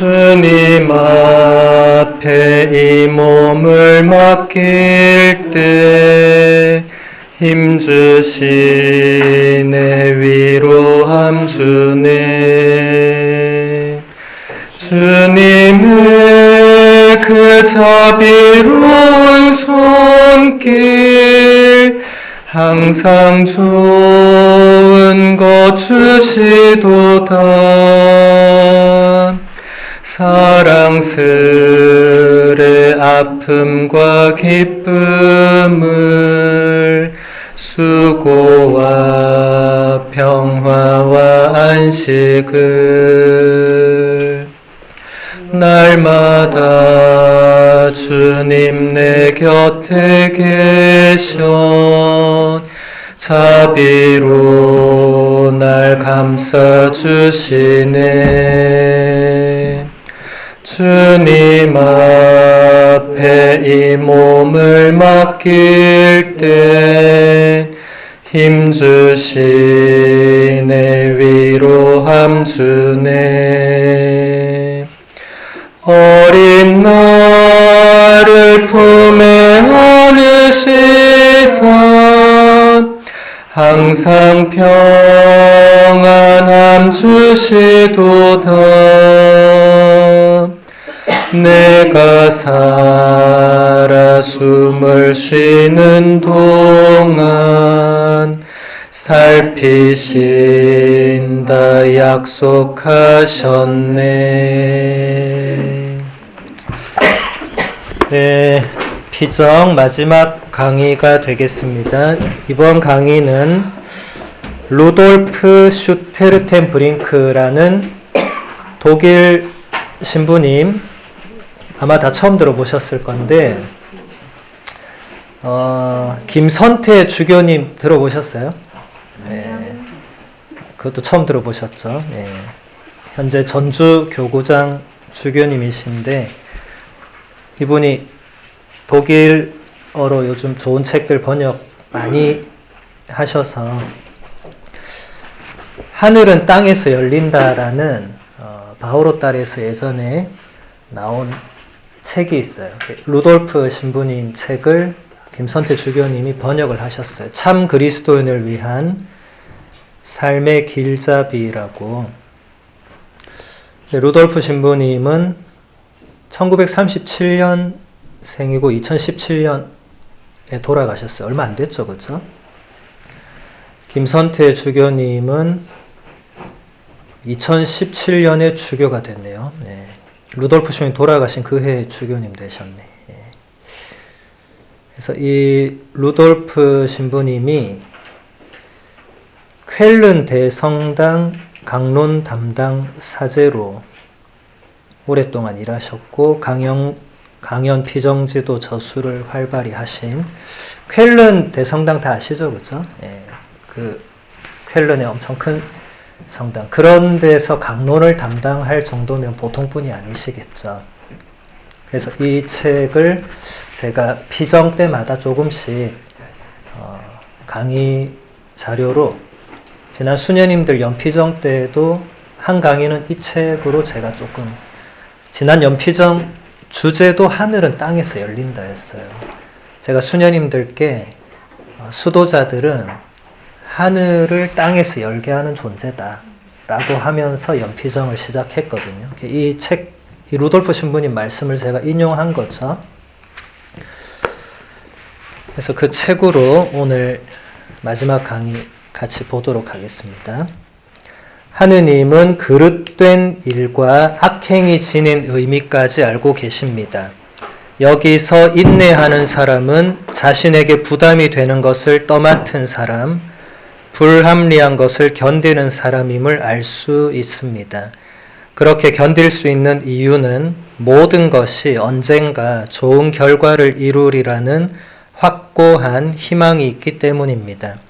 주님 앞에 이 몸을 맡길 때 힘주시네 위로함 주네. 주님의 그 자비로운 손길 항상 좋은 것 주시도다. 사랑스레 아픔과 기쁨을 수고와 평화와 안식을 날마다 주님 내 곁에 계셔 자비로 날 감싸주시네. 주님 앞에 이 몸을 맡길 때 힘주시네 위로함 주네. 어린 나를 품에 안으시사 항상 평안함 주시도다. 내가 살아 숨을 쉬는 동안 살피신다 약속하셨네. 네, 피정 마지막 강의가 되겠습니다. 이번 강의는 루돌프 슈테르텐브링크라는 독일 신부님, 아마 다 처음 들어보셨을 건데 김선태 주교님 들어보셨어요? 네, 그것도 처음 들어보셨죠? 네. 현재 전주 교구장 주교님이신데 이분이 독일어로 요즘 좋은 책들 번역 많이 하셔서 하늘은 땅에서 열린다라는 바오로 딸에서 예전에 나온 책이 있어요. 루돌프 신부님 책을 김선태 주교님이 번역을 하셨어요. 참 그리스도인을 위한 삶의 길잡이라고. 루돌프 신부님은 1937년생이고 2017년에 돌아가셨어요. 얼마 안 됐죠, 그렇죠? 김선태 주교님은 2017년에 주교가 됐네요. 네. 루돌프 신부님 돌아가신 그 해에 주교님 되셨네. 예. 그래서 이 루돌프 신부님이 쾰른 대성당 강론 담당 사제로 오랫동안 일하셨고 강연 피정지도 저수를 활발히 하신 쾰른 대성당 다 아시죠, 그렇죠? 예. 그 쾰른의 엄청 큰 성당, 그런 데서 강론을 담당할 정도면 보통 분이 아니시겠죠. 그래서 이 책을 제가 피정 때마다 조금씩 강의 자료로, 지난 수녀님들 연피정 때도 한 강의는 이 책으로 제가 조금, 지난 연피정 주제도 하늘은 땅에서 열린다 였어요. 제가 수녀님들께 수도자들은 하늘을 땅에서 열게 하는 존재다 라고 하면서 연피정을 시작했거든요. 이 책, 이 루돌프 신부님 말씀을 제가 인용한 거죠. 그래서 그 책으로 오늘 마지막 강의 같이 보도록 하겠습니다. 하느님은 그릇된 일과 악행이 지닌 의미까지 알고 계십니다. 여기서 인내하는 사람은 자신에게 부담이 되는 것을 떠맡은 사람, 불합리한 것을 견디는 사람임을 알 수 있습니다. 그렇게 견딜 수 있는 이유는 모든 것이 언젠가 좋은 결과를 이루리라는 확고한 희망이 있기 때문입니다.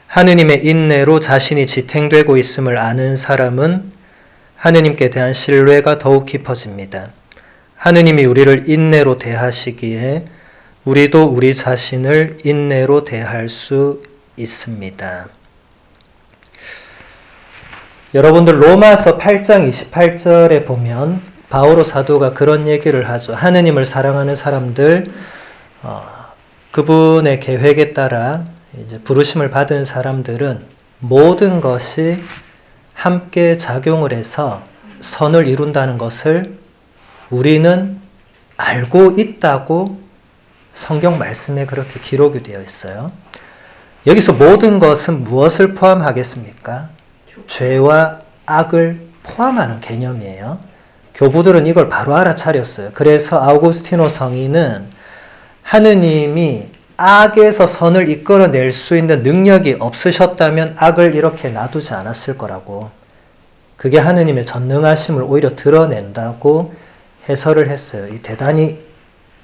하느님의 인내로 자신이 지탱되고 있음을 아는 사람은 하느님께 대한 신뢰가 더욱 깊어집니다. 하느님이 우리를 인내로 대하시기에 우리도 우리 자신을 인내로 대할 수 있습니다. 여러분들 로마서 8장 28절에 보면 바오로 사도가 그런 얘기를 하죠. 하느님을 사랑하는 사람들, 그분의 계획에 따라 이제 부르심을 받은 사람들은 모든 것이 함께 작용을 해서 선을 이룬다는 것을 우리는 알고 있다고 성경 말씀에 그렇게 기록이 되어 있어요. 여기서 모든 것은 무엇을 포함하겠습니까? 죄와 악을 포함하는 개념이에요. 교부들은 이걸 바로 알아차렸어요. 그래서 아우구스티노 성인은 하느님이 악에서 선을 이끌어낼 수 있는 능력이 없으셨다면 악을 이렇게 놔두지 않았을 거라고, 그게 하느님의 전능하심을 오히려 드러낸다고 해설을 했어요. 이 대단히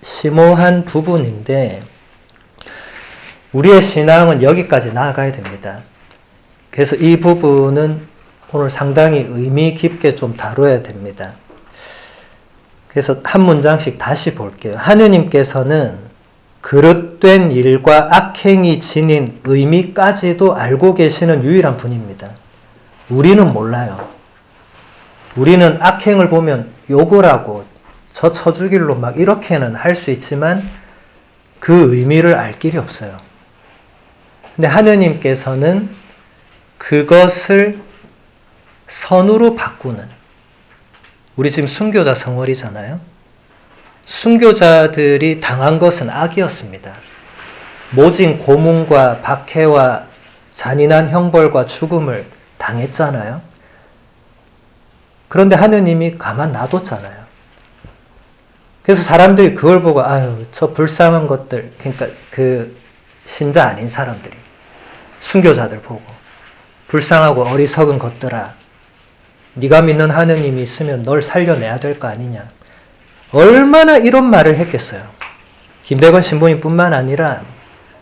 심오한 부분인데 우리의 신앙은 여기까지 나아가야 됩니다. 그래서 이 부분은 오늘 상당히 의미 깊게 좀 다뤄야 됩니다. 그래서 한 문장씩 다시 볼게요. 하느님께서는 그릇된 일과 악행이 지닌 의미까지도 알고 계시는 유일한 분입니다. 우리는 몰라요. 우리는 악행을 보면 욕을 하고 저 쳐주길로 막 이렇게는 할 수 있지만 그 의미를 알 길이 없어요. 근데 하느님께서는 그것을 선으로 바꾸는, 우리 지금 순교자 성월이잖아요. 순교자들이 당한 것은 악이었습니다. 모진 고문과 박해와 잔인한 형벌과 죽음을 당했잖아요. 그런데 하느님이 가만 놔뒀잖아요. 그래서 사람들이 그걸 보고 아유 저 불쌍한 것들, 그러니까 그 신자 아닌 사람들이 순교자들 보고 불쌍하고 어리석은 것들아, 네가 믿는 하느님이 있으면 널 살려내야 될 거 아니냐, 얼마나 이런 말을 했겠어요. 김대건 신부님 뿐만 아니라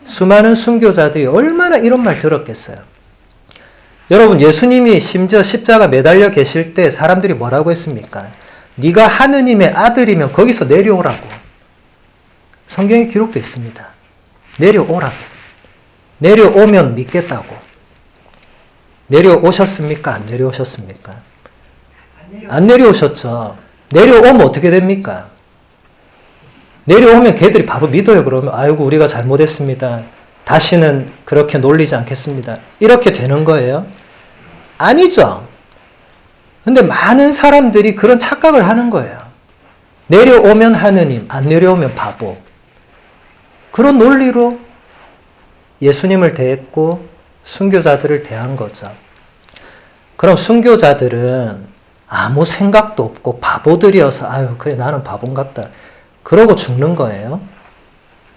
수많은 순교자들이 얼마나 이런 말 들었겠어요. 여러분, 예수님이 심지어 십자가 매달려 계실 때 사람들이 뭐라고 했습니까? 네가 하느님의 아들이면 거기서 내려오라고. 성경에 기록되어 있습니다. 내려오라고. 내려오면 믿겠다고. 내려오셨습니까? 안 내려오셨습니까? 안 내려오셨죠. 내려오면 어떻게 됩니까? 내려오면 걔들이 바로 믿어요. 그러면 아이고 우리가 잘못했습니다. 다시는 그렇게 놀리지 않겠습니다. 이렇게 되는 거예요? 아니죠. 근데 많은 사람들이 그런 착각을 하는 거예요. 내려오면 하느님, 안 내려오면 바보. 그런 논리로 예수님을 대했고 순교자들을 대한 거죠. 그럼 순교자들은 아무 생각도 없고 바보들이어서 아유 그래 나는 바본갑다 그러고 죽는 거예요.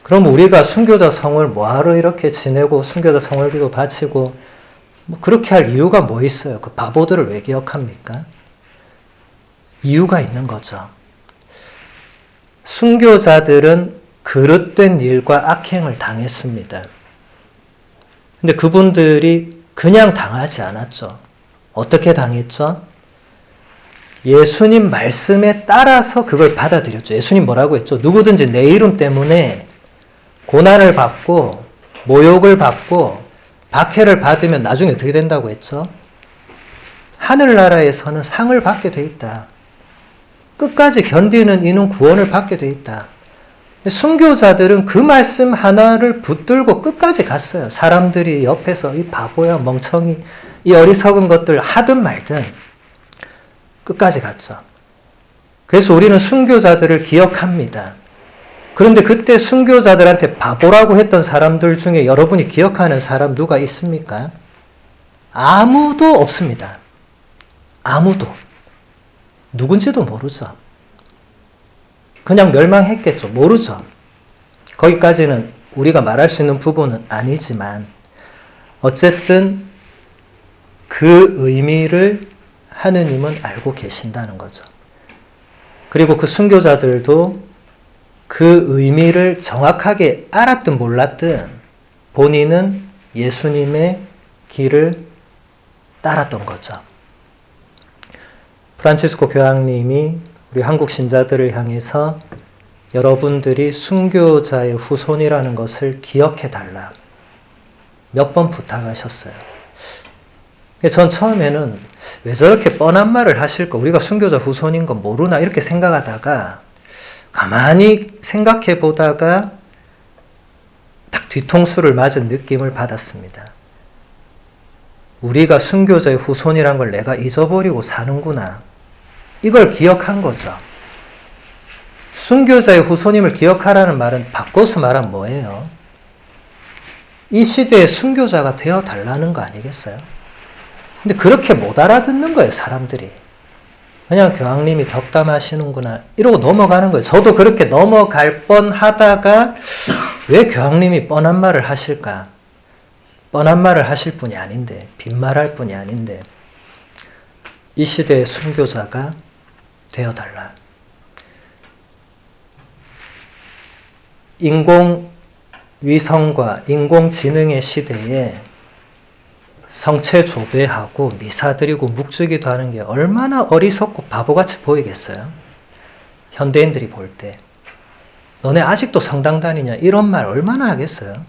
그럼 우리가 순교자 성을 뭐하러 이렇게 지내고 순교자 성월기도 바치고 뭐 그렇게 할 이유가 뭐 있어요? 그 바보들을 왜 기억합니까? 이유가 있는 거죠. 순교자들은 그릇된 일과 악행을 당했습니다. 근데 그분들이 그냥 당하지 않았죠. 어떻게 당했죠? 예수님 말씀에 따라서 그걸 받아들였죠. 예수님 뭐라고 했죠? 누구든지 내 이름 때문에 고난을 받고 모욕을 받고 박해를 받으면 나중에 어떻게 된다고 했죠? 하늘나라에서는 상을 받게 돼 있다. 끝까지 견디는 이는 구원을 받게 돼 있다. 순교자들은 그 말씀 하나를 붙들고 끝까지 갔어요. 사람들이 옆에서 이 바보야 멍청이 이 어리석은 것들 하든 말든 끝까지 갔죠. 그래서 우리는 순교자들을 기억합니다. 그런데 그때 순교자들한테 바보라고 했던 사람들 중에 여러분이 기억하는 사람 누가 있습니까? 아무도 없습니다. 아무도. 누군지도 모르죠. 그냥 멸망했겠죠. 모르죠. 거기까지는 우리가 말할 수 있는 부분은 아니지만 어쨌든 그 의미를 하느님은 알고 계신다는 거죠. 그리고 그 순교자들도 그 의미를 정확하게 알았든 몰랐든 본인은 예수님의 길을 따랐던 거죠. 프란치스코 교황님이 우리 한국 신자들을 향해서 여러분들이 순교자의 후손이라는 것을 기억해 달라 몇 번 부탁하셨어요. 전 처음에는 왜 저렇게 뻔한 말을 하실까? 우리가 순교자 후손인 건 모르나? 이렇게 생각하다가 가만히 생각해 보다가 딱 뒤통수를 맞은 느낌을 받았습니다. 우리가 순교자의 후손이란 걸 내가 잊어버리고 사는구나. 이걸 기억한 거죠. 순교자의 후손임을 기억하라는 말은 바꿔서 말하면 뭐예요? 이 시대의 순교자가 되어 달라는 거 아니겠어요? 근데 그렇게 못 알아듣는 거예요, 사람들이. 그냥 교황님이 덕담하시는구나 이러고 넘어가는 거예요. 저도 그렇게 넘어갈 뻔하다가 왜 교황님이 뻔한 말을 하실까? 뻔한 말을 하실 분이 아닌데, 빈말할 분이 아닌데 이 시대의 순교자가 되어달라. 인공위성과 인공지능의 시대에 성체 조배하고 미사 드리고 묵주기도 하는 게 얼마나 어리석고 바보같이 보이겠어요? 현대인들이 볼 때. 너네 아직도 성당 다니냐? 이런 말 얼마나 하겠어요?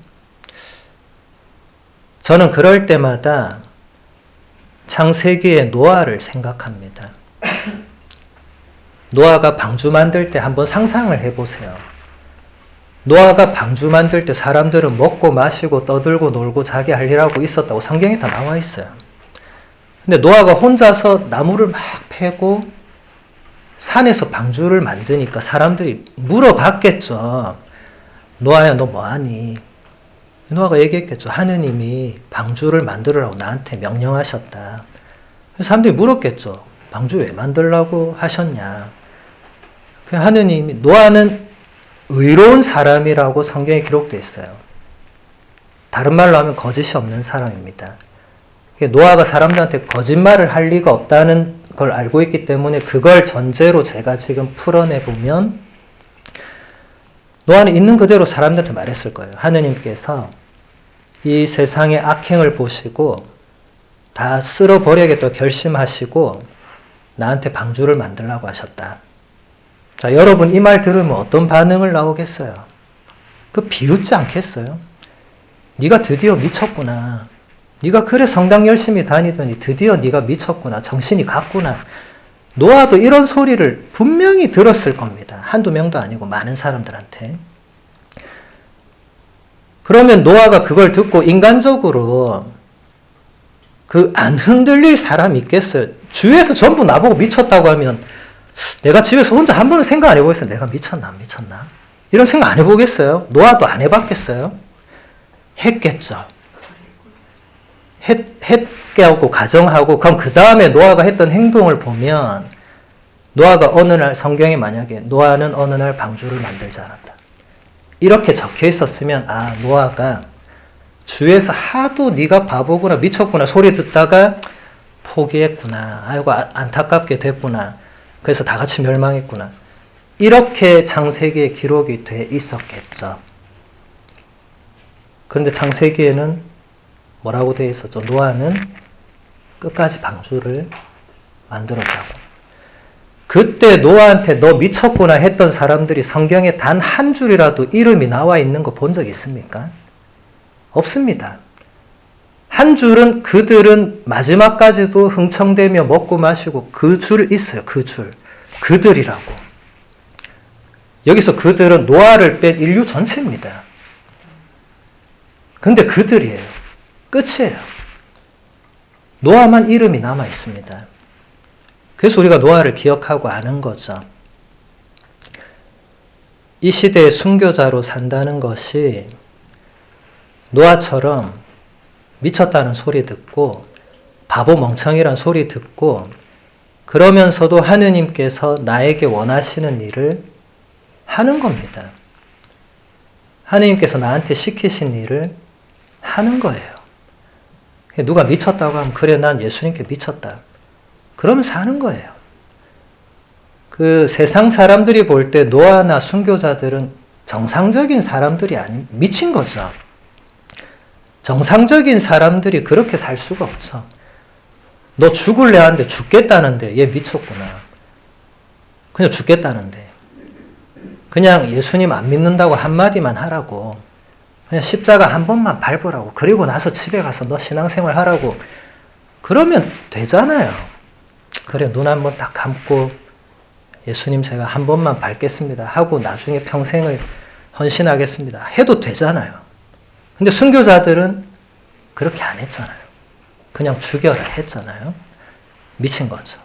저는 그럴 때마다 창세기의 노아를 생각합니다. 노아가 방주 만들 때 한번 상상을 해보세요. 노아가 방주 만들 때 사람들은 먹고 마시고 떠들고 놀고 자기 할 일하고 있었다고 성경에 다 나와 있어요. 근데 노아가 혼자서 나무를 막 패고 산에서 방주를 만드니까 사람들이 물어봤겠죠. 노아야, 너 뭐하니? 노아가 얘기했겠죠. 하느님이 방주를 만들으라고 나한테 명령하셨다. 사람들이 물었겠죠. 방주 왜 만들라고 하셨냐? 하느님이, 노아는 의로운 사람이라고 성경에 기록되어 있어요. 다른 말로 하면 거짓이 없는 사람입니다. 노아가 사람들한테 거짓말을 할 리가 없다는 걸 알고 있기 때문에 그걸 전제로 제가 지금 풀어내보면 노아는 있는 그대로 사람들한테 말했을 거예요. 하느님께서 이 세상의 악행을 보시고 다 쓸어버려야겠다고 결심하시고 나한테 방주를 만들라고 하셨다. 자, 여러분 이 말 들으면 어떤 반응을 나오겠어요? 그 비웃지 않겠어요? 네가 드디어 미쳤구나. 네가 그래 성당 열심히 다니더니 드디어 네가 미쳤구나. 정신이 갔구나. 노아도 이런 소리를 분명히 들었을 겁니다. 한두 명도 아니고 많은 사람들한테. 그러면 노아가 그걸 듣고 인간적으로 그 안 흔들릴 사람이 있겠어요? 주위에서 전부 나보고 미쳤다고 하면 내가 집에서 혼자 한 번은 생각 안 해보겠어요? 내가 미쳤나 안 미쳤나? 이런 생각 안 해보겠어요? 노아도 안 해봤겠어요? 했겠죠. 했겠고 가정하고 그럼 그 다음에 노아가 했던 행동을 보면 노아가 어느 날 성경에 만약에 노아는 어느 날 방주를 만들지 않았다. 이렇게 적혀 있었으면 아 노아가 주위에서 하도 네가 바보구나 미쳤구나 소리 듣다가 포기했구나. 아이고 안타깝게 됐구나. 그래서 다 같이 멸망했구나. 이렇게 창세기에 기록이 돼 있었겠죠. 그런데 창세기에는 뭐라고 되어 있었죠? 노아는 끝까지 방주를 만들었다고. 그때 노아한테 너 미쳤구나 했던 사람들이 성경에 단 한 줄이라도 이름이 나와 있는 거 본 적 있습니까? 없습니다. 한 줄은 그들은 마지막까지도 흥청대며 먹고 마시고 그 줄 있어요. 그 줄. 그들이라고. 여기서 그들은 노아를 뺀 인류 전체입니다. 근데 그들이에요. 끝이에요. 노아만 이름이 남아 있습니다. 그래서 우리가 노아를 기억하고 아는 거죠. 이 시대의 순교자로 산다는 것이 노아처럼 미쳤다는 소리 듣고 바보 멍청이란 소리 듣고 그러면서도 하느님께서 나에게 원하시는 일을 하는 겁니다. 하느님께서 나한테 시키신 일을 하는 거예요. 누가 미쳤다고 하면 그래 난 예수님께 미쳤다. 그러면서 하는 거예요. 그 세상 사람들이 볼 때 노아나 순교자들은 정상적인 사람들이 아닌 미친 거죠. 정상적인 사람들이 그렇게 살 수가 없어. 너 죽을래 하는데 죽겠다는데 얘 미쳤구나. 그냥 죽겠다는데. 그냥 예수님 안 믿는다고 한마디만 하라고. 그냥 십자가 한 번만 밟으라고. 그리고 나서 집에 가서 너 신앙생활 하라고. 그러면 되잖아요. 그래, 눈 한번 딱 감고 예수님 제가 한 번만 밟겠습니다 하고 나중에 평생을 헌신하겠습니다 해도 되잖아요. 근데 순교자들은 그렇게 안 했잖아요. 그냥 죽여라 했잖아요. 미친 거죠.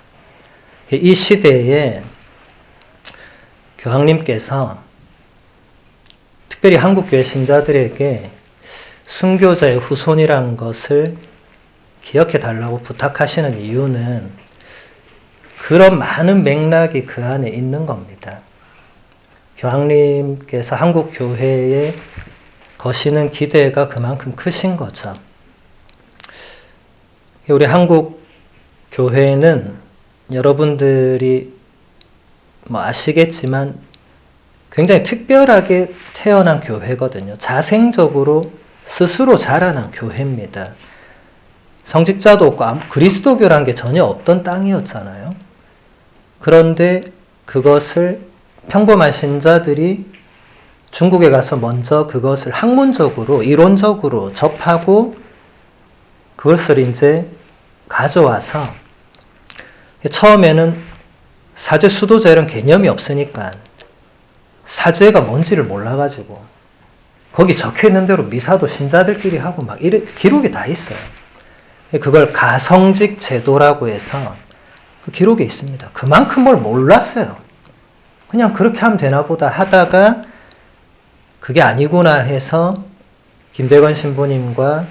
이 시대에 교황님께서 특별히 한국교회 신자들에게 순교자의 후손이라는 것을 기억해 달라고 부탁하시는 이유는 그런 많은 맥락이 그 안에 있는 겁니다. 교황님께서 한국교회에 거시는 기대가 그만큼 크신 거죠. 우리 한국교회는 여러분들이 아시겠지만 굉장히 특별하게 태어난 교회거든요. 자생적으로 스스로 자라난 교회입니다. 성직자도 없고 그리스도교란 게 전혀 없던 땅이었잖아요. 그런데 그것을 평범한 신자들이 중국에 가서 먼저 그것을 학문적으로, 이론적으로 접하고 그것을 이제 가져와서 처음에는 사제, 수도자 이런 개념이 없으니까 사제가 뭔지를 몰라가지고 거기 적혀있는 대로 미사도 신자들끼리 하고 막 기록이 다 있어요. 그걸 가성직 제도라고 해서 그 기록에 있습니다. 그만큼 뭘 몰랐어요. 그냥 그렇게 하면 되나 보다 하다가 그게 아니구나 해서 김대건 신부님과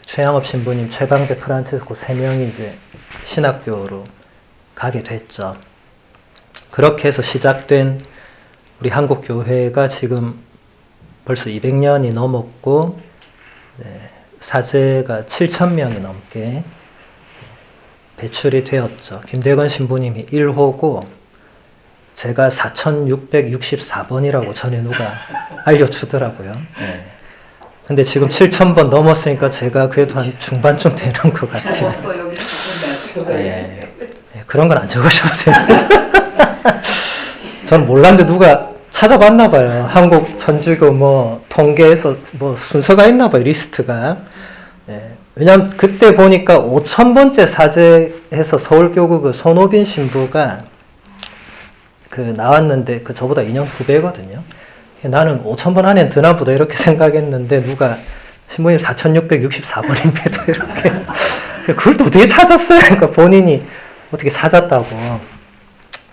최양업 신부님, 최방재 프란체스코 3명이 이제 신학교로 가게 됐죠. 그렇게 해서 시작된 우리 한국교회가 지금 벌써 200년이 넘었고 사제가 7,000명이 넘게 배출이 되었죠. 김대건 신부님이 1호고 제가 4,664번이라고 전에 누가 알려주더라고요. 근데 지금 7,000번 넘었으니까 제가 그래도 한 중반쯤 되는 것 같아요. 그런 건 안 적으셔도 돼요. 저는 몰랐는데 누가 찾아봤나 봐요. 한국 천주교 통계에서 순서가 있나 봐요. 리스트가. 왜냐면 그때 보니까 5,000번째 사제해서 서울교구 그 손호빈 신부가 나왔는데 저보다 2년 후배거든요. 나는 5,000번 안에 드나 보다 이렇게 생각했는데 누가 신부님 4,664번인데도 이렇게 그걸 또 어떻게 찾았어요? 그러니까 본인이 어떻게 찾았다고.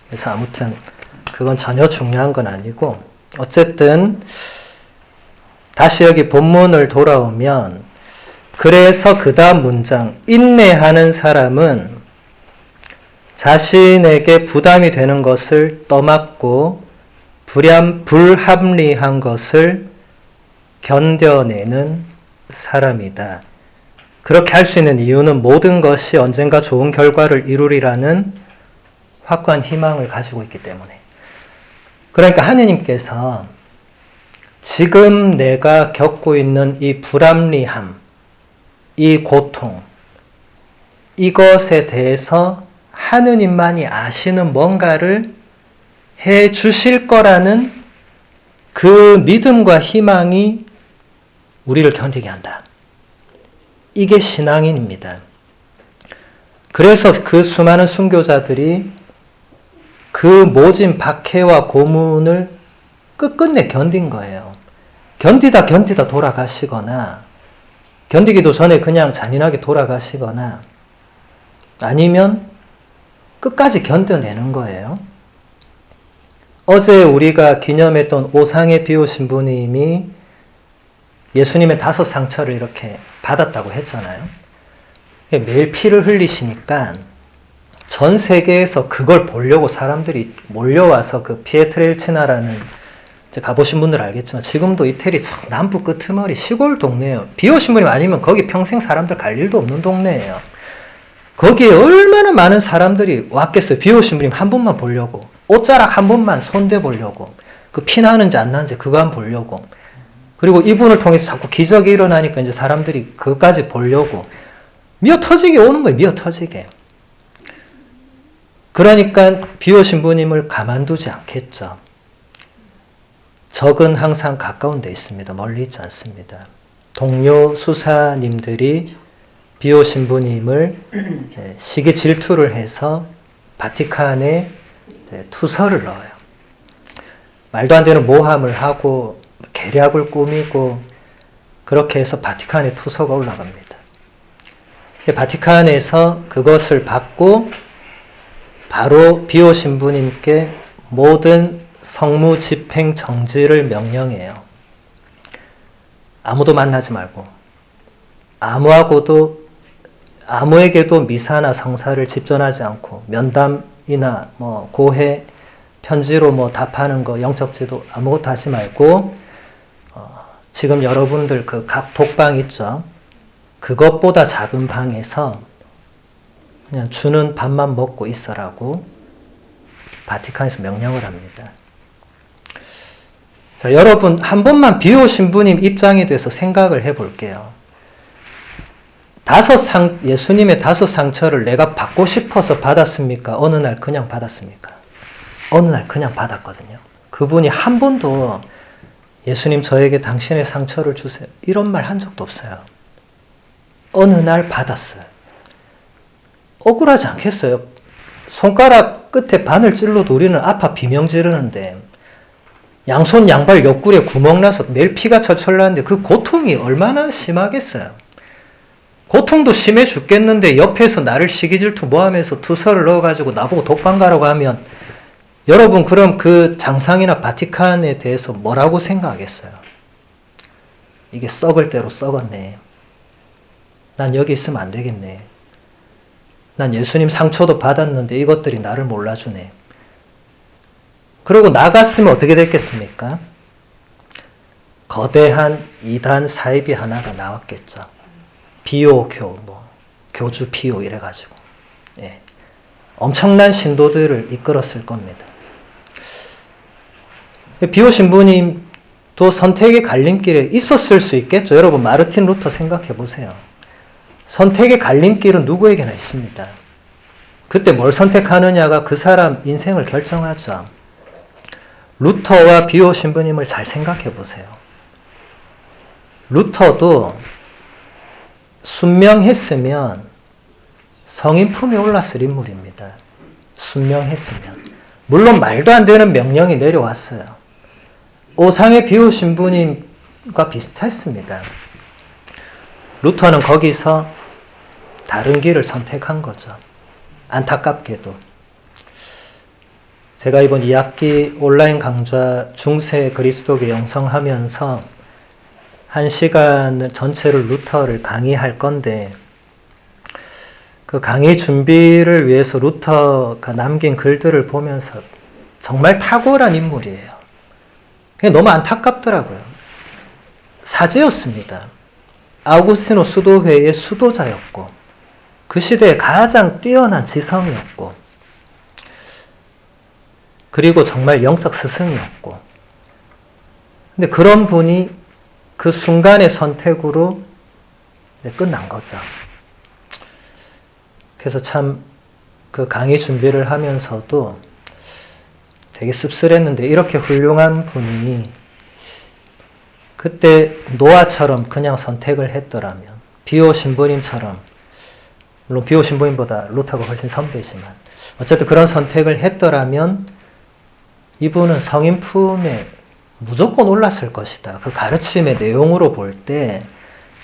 그래서 아무튼 그건 전혀 중요한 건 아니고 어쨌든 다시 여기 본문을 돌아오면 그래서 그 다음 문장 인내하는 사람은 자신에게 부담이 되는 것을 떠맡고 불합리한 것을 견뎌내는 사람이다. 그렇게 할 수 있는 이유는 모든 것이 언젠가 좋은 결과를 이루리라는 확고한 희망을 가지고 있기 때문에. 그러니까 하느님께서 지금 내가 겪고 있는 이 불합리함, 이 고통, 이것에 대해서 하느님만이 아시는 뭔가를 해 주실 거라는 그 믿음과 희망이 우리를 견디게 한다. 이게 신앙인입니다. 그래서 그 수많은 순교자들이 그 모진 박해와 고문을 끝끝내 견딘 거예요. 견디다 돌아가시거나 견디기도 전에 그냥 잔인하게 돌아가시거나 아니면 끝까지 견뎌내는 거예요. 어제 우리가 기념했던 오상의 비호 신부님이 예수님의 5 상처를 이렇게 받았다고 했잖아요. 매일 피를 흘리시니까 전 세계에서 그걸 보려고 사람들이 몰려와서 그 피에트렐치나라는 가보신 분들 알겠지만 지금도 이태리 남부 끄트머리 시골 동네예요. 비호 신부님 아니면 거기 평생 사람들 갈 일도 없는 동네예요. 거기에 얼마나 많은 사람들이 왔겠어요. 비호 신부님 한 분만 보려고. 옷자락 한 번만 손대 보려고. 그 피 나는지 안 나는지 그거 한 보려고. 그리고 이분을 통해서 자꾸 기적이 일어나니까 이제 사람들이 그것까지 보려고. 미어 터지게 오는 거예요. 미어 터지게. 그러니까 비호 신부님을 가만두지 않겠죠. 적은 항상 가까운 데 있습니다. 멀리 있지 않습니다. 동료 수사님들이 비오 신부님을 시기 질투를 해서 바티칸에 투서를 넣어요. 말도 안 되는 모함을 하고 계략을 꾸미고 그렇게 해서 바티칸에 투서가 올라갑니다. 바티칸에서 그것을 받고 바로 비오 신부님께 모든 성무 집행 정지를 명령해요. 아무도 만나지 말고 아무에게도 미사나 성사를 집전하지 않고 면담이나 고해 편지로 답하는 거 영적 지도 아무것도 하지 말고 지금 여러분들 그 각 독방 있죠? 그것보다 작은 방에서 그냥 주는 밥만 먹고 있어라고 바티칸에서 명령을 합니다. 자, 여러분 한 번만 비오 신부님 입장이 돼서 생각을 해볼게요. 예수님의 5 상처를 내가 받고 싶어서 받았습니까? 어느 날 그냥 받았습니까? 어느 날 그냥 받았거든요. 그분이 한 번도 예수님 저에게 당신의 상처를 주세요. 이런 말 한 적도 없어요. 어느 날 받았어요. 억울하지 않겠어요? 손가락 끝에 바늘 찔러도 우리는 아파 비명 지르는데 양손 양발 옆구리에 구멍 나서 매일 피가 철철 나는데 그 고통이 얼마나 심하겠어요? 고통도 심해 죽겠는데 옆에서 나를 시기질투 뭐하면서 투서를 넣어가지고 나보고 독방 가라고 하면 여러분 그럼 그 장상이나 바티칸에 대해서 뭐라고 생각하겠어요? 이게 썩을 대로 썩었네. 난 여기 있으면 안 되겠네. 난 예수님 상처도 받았는데 이것들이 나를 몰라주네. 그러고 나갔으면 어떻게 됐겠습니까? 거대한 이단 사이비 하나가 나왔겠죠. 비오교, 교주 비오 이래가지고 엄청난 신도들을 이끌었을 겁니다. 비오 신부님도 선택의 갈림길에 있었을 수 있겠죠. 여러분 마르틴 루터 생각해 보세요. 선택의 갈림길은 누구에게나 있습니다. 그때 뭘 선택하느냐가 그 사람 인생을 결정하죠. 루터와 비오 신부님을 잘 생각해 보세요. 루터도 순명했으면 성인 품에 올랐을 인물입니다. 순명했으면. 물론 말도 안 되는 명령이 내려왔어요. 오상의 비오 신부님과 비슷했습니다. 루터는 거기서 다른 길을 선택한 거죠. 안타깝게도. 제가 이번 2학기 온라인 강좌 중세 그리스도교 영성하면서 1시간 전체를 루터를 강의할 건데 그 강의 준비를 위해서 루터가 남긴 글들을 보면서 정말 탁월한 인물이에요. 그게 너무 안타깝더라고요. 사제였습니다. 아우구스티노 수도회의 수도자였고 그 시대에 가장 뛰어난 지성이었고 그리고 정말 영적 스승이었고 근데 그런 분이 그 순간의 선택으로 끝난 거죠. 그래서 참 그 강의 준비를 하면서도 되게 씁쓸했는데 이렇게 훌륭한 분이 그때 노아처럼 그냥 선택을 했더라면 비오 신부님처럼 물론 비오 신부님보다 루터가 훨씬 선배지만 어쨌든 그런 선택을 했더라면 이분은 성인 품에 무조건 올랐을 것이다. 그 가르침의 내용으로 볼 때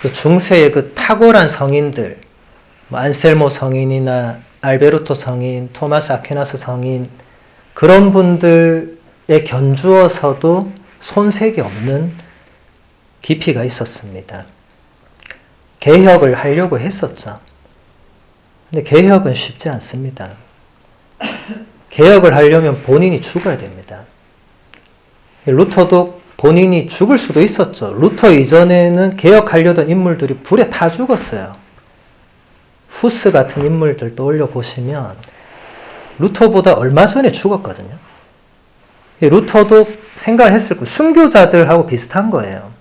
그 중세의 그 탁월한 성인들 안셀모 성인이나 알베르토 성인, 토마스 아퀴나스 성인 그런 분들에 견주어서도 손색이 없는 깊이가 있었습니다. 개혁을 하려고 했었죠. 근데 개혁은 쉽지 않습니다. 개혁을 하려면 본인이 죽어야 됩니다. 루터도 본인이 죽을 수도 있었죠. 루터 이전에는 개혁하려던 인물들이 불에 타 죽었어요. 후스 같은 인물들 떠올려 보시면 루터보다 얼마 전에 죽었거든요. 루터도 생각을 했을 거예요. 순교자들하고 비슷한 거예요.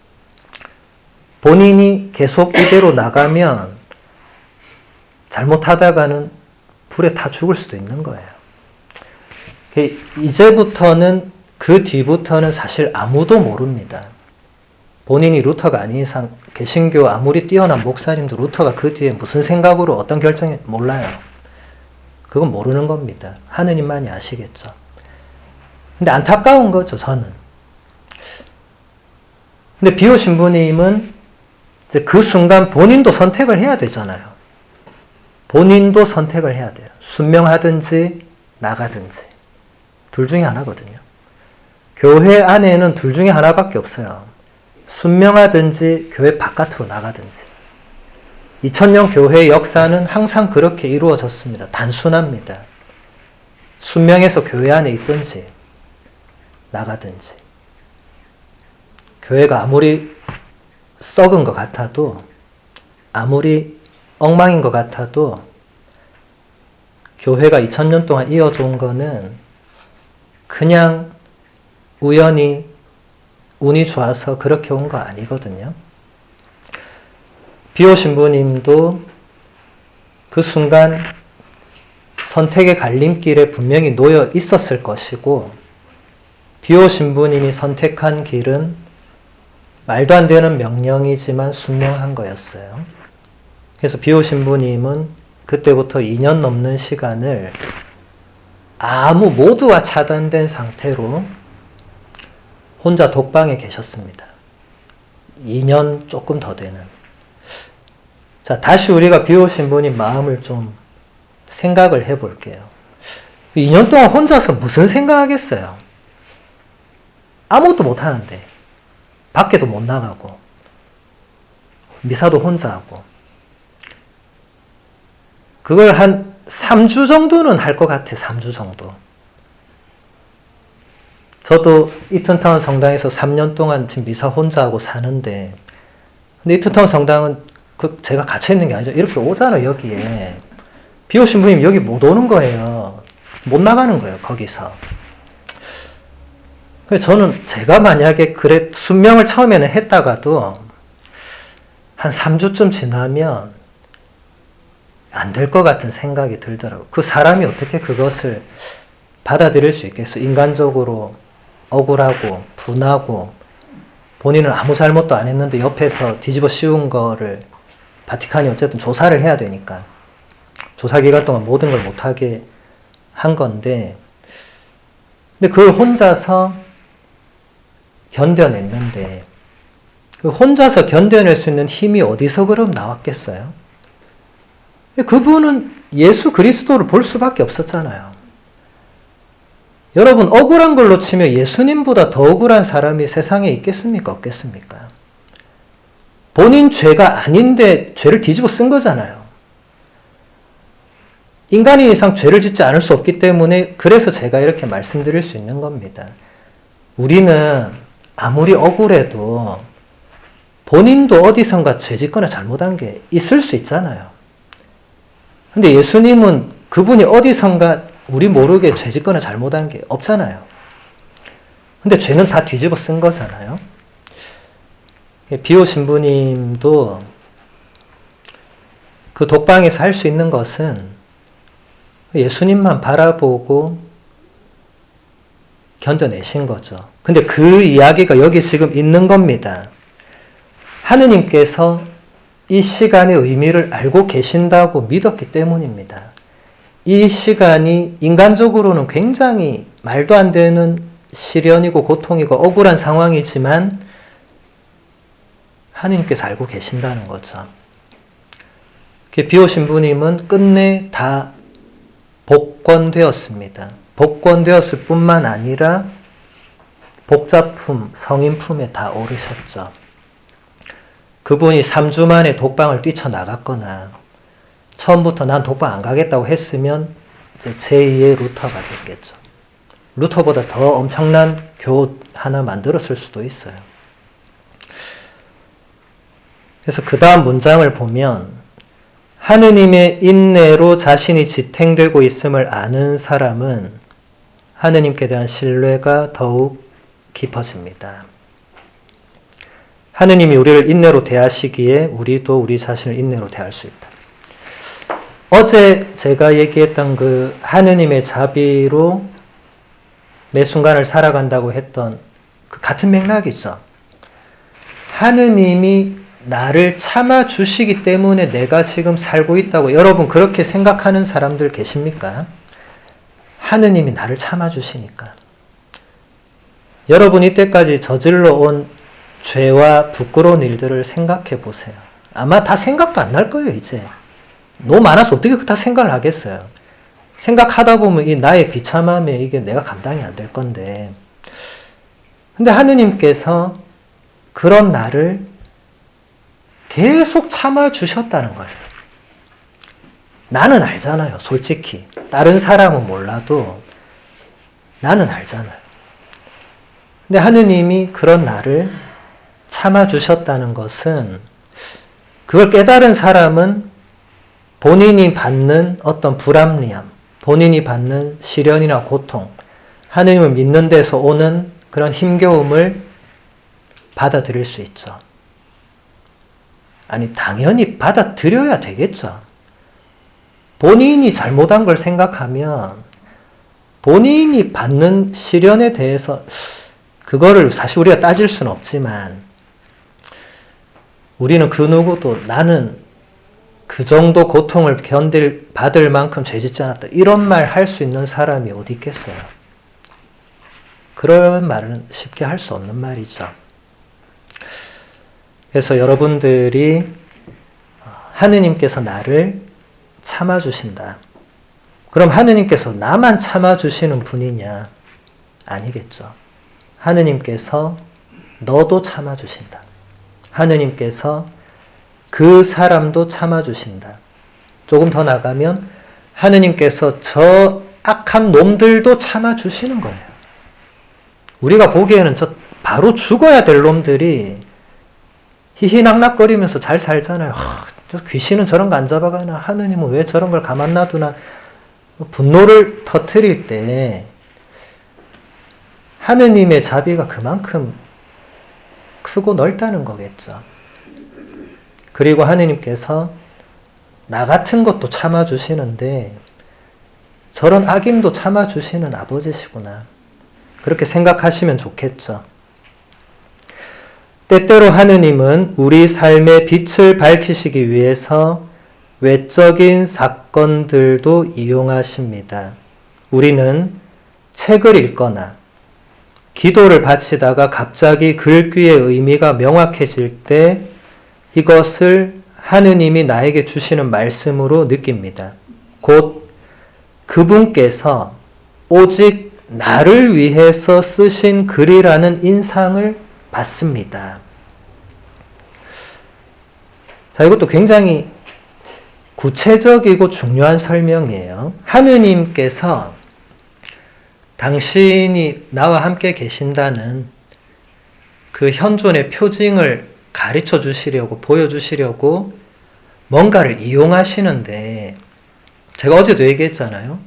본인이 계속 이대로 나가면 잘못하다가는 불에 타 죽을 수도 있는 거예요. 이제부터는 그 뒤부터는 사실 아무도 모릅니다. 본인이 루터가 아닌 이상 개신교 아무리 뛰어난 목사님도 루터가 그 뒤에 무슨 생각으로 어떤 결정이 몰라요. 그건 모르는 겁니다. 하느님만이 아시겠죠. 근데 안타까운 거죠, 저는. 근데 비오 신부님은 이제 그 순간 본인도 선택을 해야 되잖아요. 본인도 선택을 해야 돼요. 순명하든지 나가든지. 둘 중에 하나거든요. 교회 안에는 둘 중에 하나밖에 없어요. 순명하든지 교회 바깥으로 나가든지. 2000년 교회의 역사는 항상 그렇게 이루어졌습니다. 단순합니다. 순명해서 교회 안에 있든지 나가든지. 교회가 아무리 썩은 것 같아도, 아무리 엉망인 것 같아도 교회가 2000년 동안 이어져 온 거는 그냥 우연히 운이 좋아서 그렇게 온 거 아니거든요. 비오 신부님도 그 순간 선택의 갈림길에 분명히 놓여 있었을 것이고, 비오 신부님이 선택한 길은 말도 안 되는 명령이지만 순명한 거였어요. 그래서 비오 신부님은 그때부터 2년 넘는 시간을 모두와 차단된 상태로 혼자 독방에 계셨습니다. 2년 조금 더 되는. 자, 다시 우리가 비오 신부님 마음을 좀 생각을 해볼게요. 2년 동안 혼자서 무슨 생각하겠어요? 아무것도 못하는데, 밖에도 못 나가고, 미사도 혼자 하고. 그걸 한 3주 정도는 할 것 같아요. 3주 정도. 저도 이튼타운 성당에서 3년 동안 지금 미사 혼자 하고 사는데, 근데 이튼타운 성당은 제가 갇혀있는 게 아니죠. 이렇게 오잖아요, 여기에. 비오 신부님 여기 못 오는 거예요. 못 나가는 거예요, 거기서. 저는 제가 만약에 순명을 처음에는 했다가도 한 3주쯤 지나면 안 될 것 같은 생각이 들더라고요. 그 사람이 어떻게 그것을 받아들일 수 있겠어요? 인간적으로 억울하고 분하고 본인은 아무 잘못도 안 했는데 옆에서 뒤집어 씌운 거를 바티칸이 어쨌든 조사를 해야 되니까 조사 기간 동안 모든 걸 못하게 한 건데, 근데 그걸 혼자서 견뎌냈는데, 그 혼자서 견뎌낼 수 있는 힘이 어디서 그럼 나왔겠어요? 그분은 예수 그리스도를 볼 수밖에 없었잖아요. 여러분, 억울한 걸로 치면 예수님보다 더 억울한 사람이 세상에 있겠습니까? 없겠습니까? 본인 죄가 아닌데 죄를 뒤집어 쓴 거잖아요. 인간인 이상 죄를 짓지 않을 수 없기 때문에 그래서 제가 이렇게 말씀드릴 수 있는 겁니다. 우리는 아무리 억울해도 본인도 어디선가 죄 짓거나 잘못한 게 있을 수 있잖아요. 근데 예수님은 그분이 어디선가 우리 모르게 죄 짓거나 잘못한 게 없잖아요. 근데 죄는 다 뒤집어 쓴 거잖아요. 비오 신부님도 그 독방에서 할 수 있는 것은 예수님만 바라보고 견뎌내신 거죠. 근데 그 이야기가 여기 지금 있는 겁니다. 하느님께서 이 시간의 의미를 알고 계신다고 믿었기 때문입니다. 이 시간이 인간적으로는 굉장히 말도 안 되는 시련이고 고통이고 억울한 상황이지만 하느님께서 알고 계신다는 거죠. 비오 신부님은 끝내 다 복권되었습니다. 복권되었을 뿐만 아니라 복자품, 성인품에 다 오르셨죠. 그분이 3주 만에 독방을 뛰쳐나갔거나 처음부터 난 독방 안 가겠다고 했으면 제2의 루터가 됐겠죠. 루터보다 더 엄청난 교우 하나 만들었을 수도 있어요. 그래서 그 다음 문장을 보면 하느님의 인내로 자신이 지탱되고 있음을 아는 사람은 하느님께 대한 신뢰가 더욱 깊어집니다. 하느님이 우리를 인내로 대하시기에 우리도 우리 자신을 인내로 대할 수 있다. 어제 제가 얘기했던 그 하느님의 자비로 매 순간을 살아간다고 했던 그 같은 맥락이죠. 하느님이 나를 참아주시기 때문에 내가 지금 살고 있다고 여러분 그렇게 생각하는 사람들 계십니까? 하느님이 나를 참아주시니까. 여러분 이때까지 저질러 온 죄와 부끄러운 일들을 생각해 보세요. 아마 다 생각도 안 날 거예요, 이제. 너무 많아서 어떻게 다 생각을 하겠어요. 생각하다 보면 이 나의 비참함에 이게 내가 감당이 안 될 건데. 근데 하느님께서 그런 나를 계속 참아주셨다는 거예요. 나는 알잖아요, 솔직히. 다른 사람은 몰라도 나는 알잖아요. 근데 하느님이 그런 나를 참아주셨다는 것은 그걸 깨달은 사람은 본인이 받는 어떤 불합리함, 본인이 받는 시련이나 고통, 하느님을 믿는 데서 오는 그런 힘겨움을 받아들일 수 있죠. 아니, 당연히 받아들여야 되겠죠. 본인이 잘못한 걸 생각하면 본인이 받는 시련에 대해서 그거를 사실 우리가 따질 수는 없지만 우리는 그 누구도 나는 그 정도 고통을 받을 만큼 죄짓지 않았다. 이런 말 할 수 있는 사람이 어디 있겠어요? 그런 말은 쉽게 할 수 없는 말이죠. 그래서 여러분들이 하느님께서 나를 참아주신다. 그럼 하느님께서 나만 참아주시는 분이냐? 아니겠죠. 하느님께서 너도 참아주신다. 하느님께서 그 사람도 참아주신다. 조금 더 나가면 하느님께서 저 악한 놈들도 참아주시는 거예요. 우리가 보기에는 저 바로 죽어야 될 놈들이 희희낙낙거리면서 잘 살잖아요. 저 귀신은 저런 거 안 잡아가나? 하느님은 왜 저런 걸 가만 놔두나? 분노를 터뜨릴 때 하느님의 자비가 그만큼 크고 넓다는 거겠죠. 그리고 하느님께서 나 같은 것도 참아주시는데 저런 악인도 참아주시는 아버지시구나. 그렇게 생각하시면 좋겠죠. 때때로 하느님은 우리 삶의 빛을 밝히시기 위해서 외적인 사건들도 이용하십니다. 우리는 책을 읽거나 기도를 바치다가 갑자기 글귀의 의미가 명확해질 때 이것을 하느님이 나에게 주시는 말씀으로 느낍니다. 곧 그분께서 오직 나를 위해서 쓰신 글이라는 인상을 받습니다. 자, 이것도 굉장히 구체적이고 중요한 설명이에요. 하느님께서 당신이 나와 함께 계신다는 그 현존의 표징을 가르쳐 주시려고, 보여주시려고 뭔가를 이용하시는데, 제가 어제도 얘기했잖아요.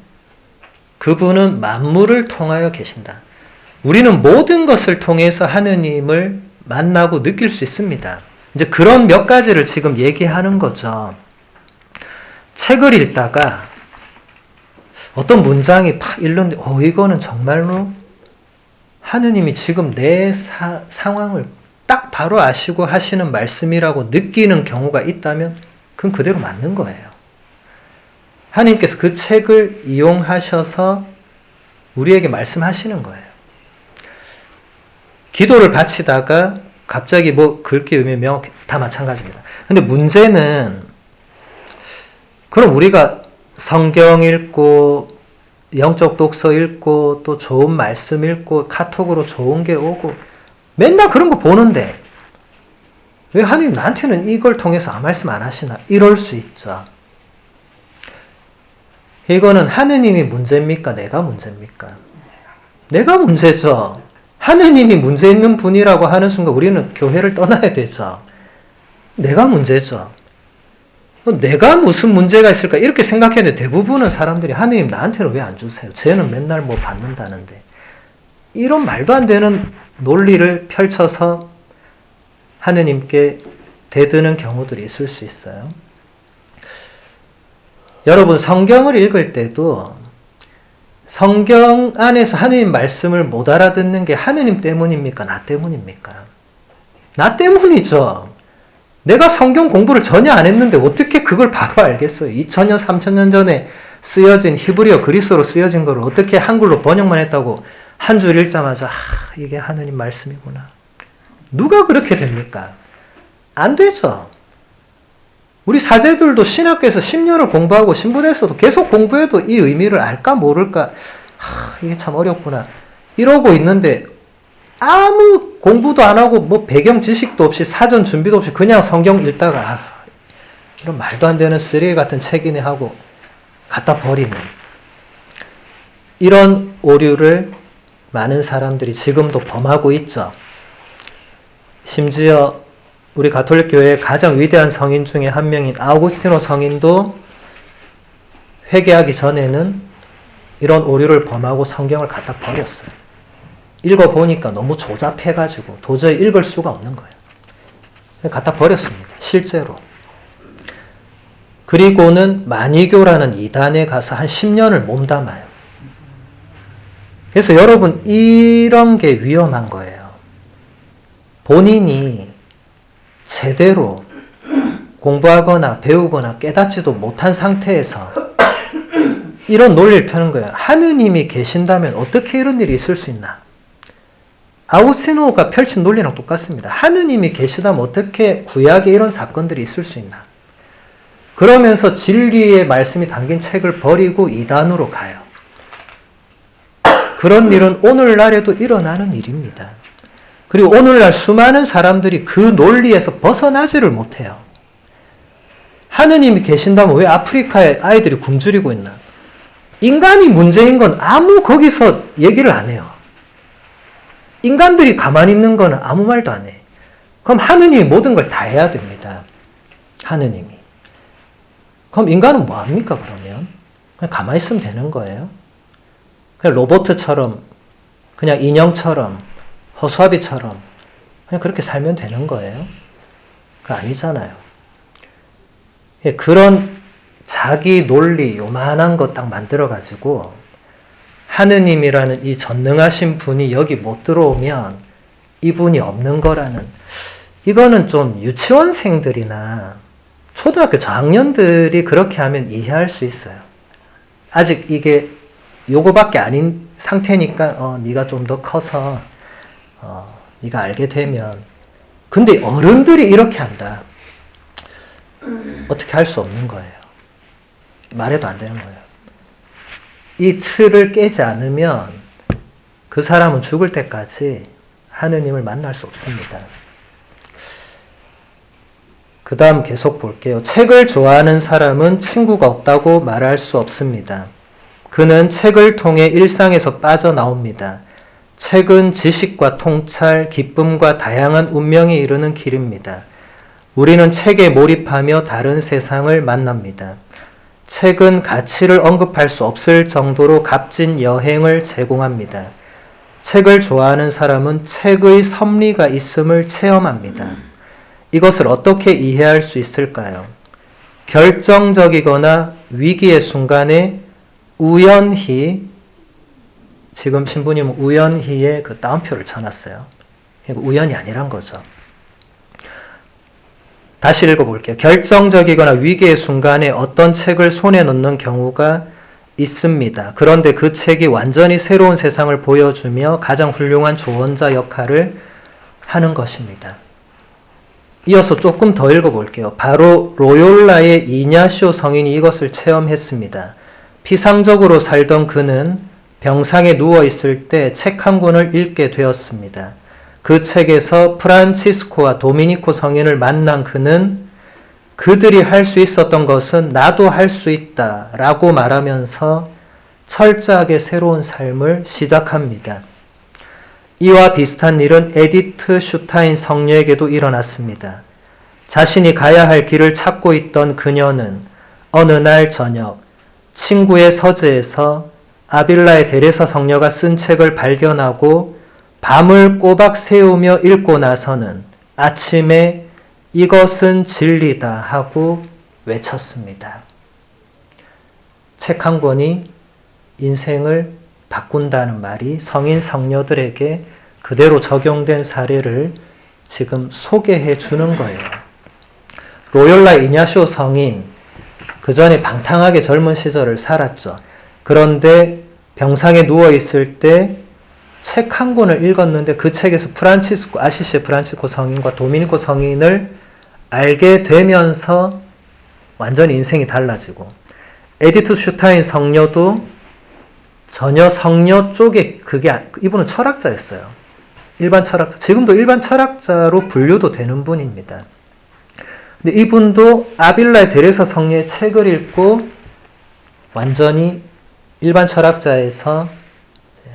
그분은 만물을 통하여 계신다. 우리는 모든 것을 통해서 하느님을 만나고 느낄 수 있습니다. 이제 그런 몇 가지를 지금 얘기하는 거죠. 책을 읽다가 어떤 문장이 팍 읽는데, 이거는 정말로 하느님이 지금 내 상황을 딱 바로 아시고 하시는 말씀이라고 느끼는 경우가 있다면 그건 그대로 맞는 거예요. 하느님께서 그 책을 이용하셔서 우리에게 말씀하시는 거예요. 기도를 바치다가 갑자기 글귀 의미 명확히 다 마찬가지입니다. 근데 문제는 그럼 우리가 성경 읽고 영적 독서 읽고 또 좋은 말씀 읽고 카톡으로 좋은 게 오고 맨날 그런 거 보는데 왜 하느님 나한테는 이걸 통해서 말씀 안 하시나? 이럴 수 있죠. 이거는 하느님이 문제입니까? 내가 문제입니까? 내가 문제죠. 하느님이 문제 있는 분이라고 하는 순간 우리는 교회를 떠나야 되죠. 내가 문제죠. 내가 무슨 문제가 있을까? 이렇게 생각했는데 대부분은 사람들이 하느님 나한테는 왜 안 주세요? 쟤는 맨날 뭐 받는다는데. 이런 말도 안 되는 논리를 펼쳐서 하느님께 대드는 경우들이 있을 수 있어요. 여러분 성경을 읽을 때도 성경 안에서 하느님 말씀을 못 알아듣는 게 하느님 때문입니까? 나 때문입니까? 나 때문이죠. 내가 성경 공부를 전혀 안 했는데 어떻게 그걸 바로 알겠어요? 2000년, 3000년 전에 쓰여진 히브리어 그리스어로 쓰여진 걸 어떻게 한글로 번역만 했다고 한 줄 읽자마자 이게 하느님 말씀이구나. 누가 그렇게 됩니까? 안 되죠. 우리 사제들도 신학교에서 10년을 공부하고 신부대에서도 계속 공부해도 이 의미를 알까 모를까 이게 참 어렵구나 이러고 있는데 아무 공부도 안 하고 뭐 배경 지식도 없이 사전 준비도 없이 그냥 성경 읽다가 이런 말도 안 되는 쓰레기 같은 책이네 하고 갖다 버리는 이런 오류를 많은 사람들이 지금도 범하고 있죠. 심지어 우리 가톨릭 교회의 가장 위대한 성인 중에 한 명인 아우구스티노 성인도 회개하기 전에는 이런 오류를 범하고 성경을 갖다 버렸어요. 읽어보니까 너무 조잡해가지고 도저히 읽을 수가 없는 거예요. 갖다 버렸습니다. 실제로. 그리고는 만이교라는 이단에 가서 한 10년을 몸담아요. 그래서 여러분 이런 게 위험한 거예요. 본인이 제대로 공부하거나 배우거나 깨닫지도 못한 상태에서 이런 논리를 펴는 거예요. 하느님이 계신다면 어떻게 이런 일이 있을 수 있나? 아우구스티노가 펼친 논리랑 똑같습니다. 하느님이 계시다면 어떻게 구약에 이런 사건들이 있을 수 있나? 그러면서 진리의 말씀이 담긴 책을 버리고 이단으로 가요. 그런 일은 오늘날에도 일어나는 일입니다. 그리고 오늘날 수많은 사람들이 그 논리에서 벗어나지를 못해요. 하느님이 계신다면 왜 아프리카에 아이들이 굶주리고 있나? 인간이 문제인 건 아무 거기서 얘기를 안 해요. 인간들이 가만히 있는 거는 아무 말도 안 해. 그럼 하느님이 모든 걸 다 해야 됩니다. 하느님이. 그럼 인간은 뭐 합니까 그러면? 그냥 가만히 있으면 되는 거예요? 그냥 로봇처럼, 그냥 인형처럼, 허수아비처럼 그냥 그렇게 살면 되는 거예요? 그거 아니잖아요. 그런 자기 논리 요만한 거 딱 만들어가지고 하느님이라는 이 전능하신 분이 여기 못 들어오면 이분이 없는 거라는 이거는 좀 유치원생들이나 초등학교 저학년들이 그렇게 하면 이해할 수 있어요. 아직 이게 요거밖에 아닌 상태니까 네가 좀 더 커서 네가 알게 되면 근데 어른들이 이렇게 한다. 어떻게 할 수 없는 거예요. 말해도 안 되는 거예요. 이 틀을 깨지 않으면 그 사람은 죽을 때까지 하느님을 만날 수 없습니다. 그 다음 계속 볼게요. 책을 좋아하는 사람은 친구가 없다고 말할 수 없습니다. 그는 책을 통해 일상에서 빠져나옵니다. 책은 지식과 통찰, 기쁨과 다양한 운명에 이르는 길입니다. 우리는 책에 몰입하며 다른 세상을 만납니다. 책은 가치를 언급할 수 없을 정도로 값진 여행을 제공합니다. 책을 좋아하는 사람은 책의 섭리가 있음을 체험합니다. 이것을 어떻게 이해할 수 있을까요? 결정적이거나 위기의 순간에 우연히, 지금 신부님은 우연히에 그 따옴표를 쳐놨어요. 우연이 아니란 거죠. 다시 읽어볼게요. 결정적이거나 위기의 순간에 어떤 책을 손에 넣는 경우가 있습니다. 그런데 그 책이 완전히 새로운 세상을 보여주며 가장 훌륭한 조언자 역할을 하는 것입니다. 이어서 조금 더 읽어볼게요. 바로 로욜라의 이냐시오 성인이 이것을 체험했습니다. 피상적으로 살던 그는 병상에 누워있을 때 책 한 권을 읽게 되었습니다. 그 책에서 프란치스코와 도미니코 성인을 만난 그는 그들이 할 수 있었던 것은 나도 할 수 있다 라고 말하면서 철저하게 새로운 삶을 시작합니다. 이와 비슷한 일은 에디트 슈타인 성녀에게도 일어났습니다. 자신이 가야 할 길을 찾고 있던 그녀는 어느 날 저녁 친구의 서재에서 아빌라의 데레사 성녀가 쓴 책을 발견하고 밤을 꼬박 새우며 읽고 나서는 아침에 이것은 진리다 하고 외쳤습니다. 책 한 권이 인생을 바꾼다는 말이 성인 성녀들에게 그대로 적용된 사례를 지금 소개해 주는 거예요. 로욜라 이냐시오 성인, 그 전에 방탕하게 젊은 시절을 살았죠. 그런데 병상에 누워있을 때 책 한 권을 읽었는데 그 책에서 아시시 프란치스코 성인과 도미니코 성인을 알게 되면서 완전히 인생이 달라지고, 에디트 슈타인 성녀도 전혀 성녀 쪽에 이분은 철학자였어요. 일반 철학자. 지금도 일반 철학자로 분류도 되는 분입니다. 근데 이분도 아빌라의 데레사 성녀의 책을 읽고 완전히 일반 철학자에서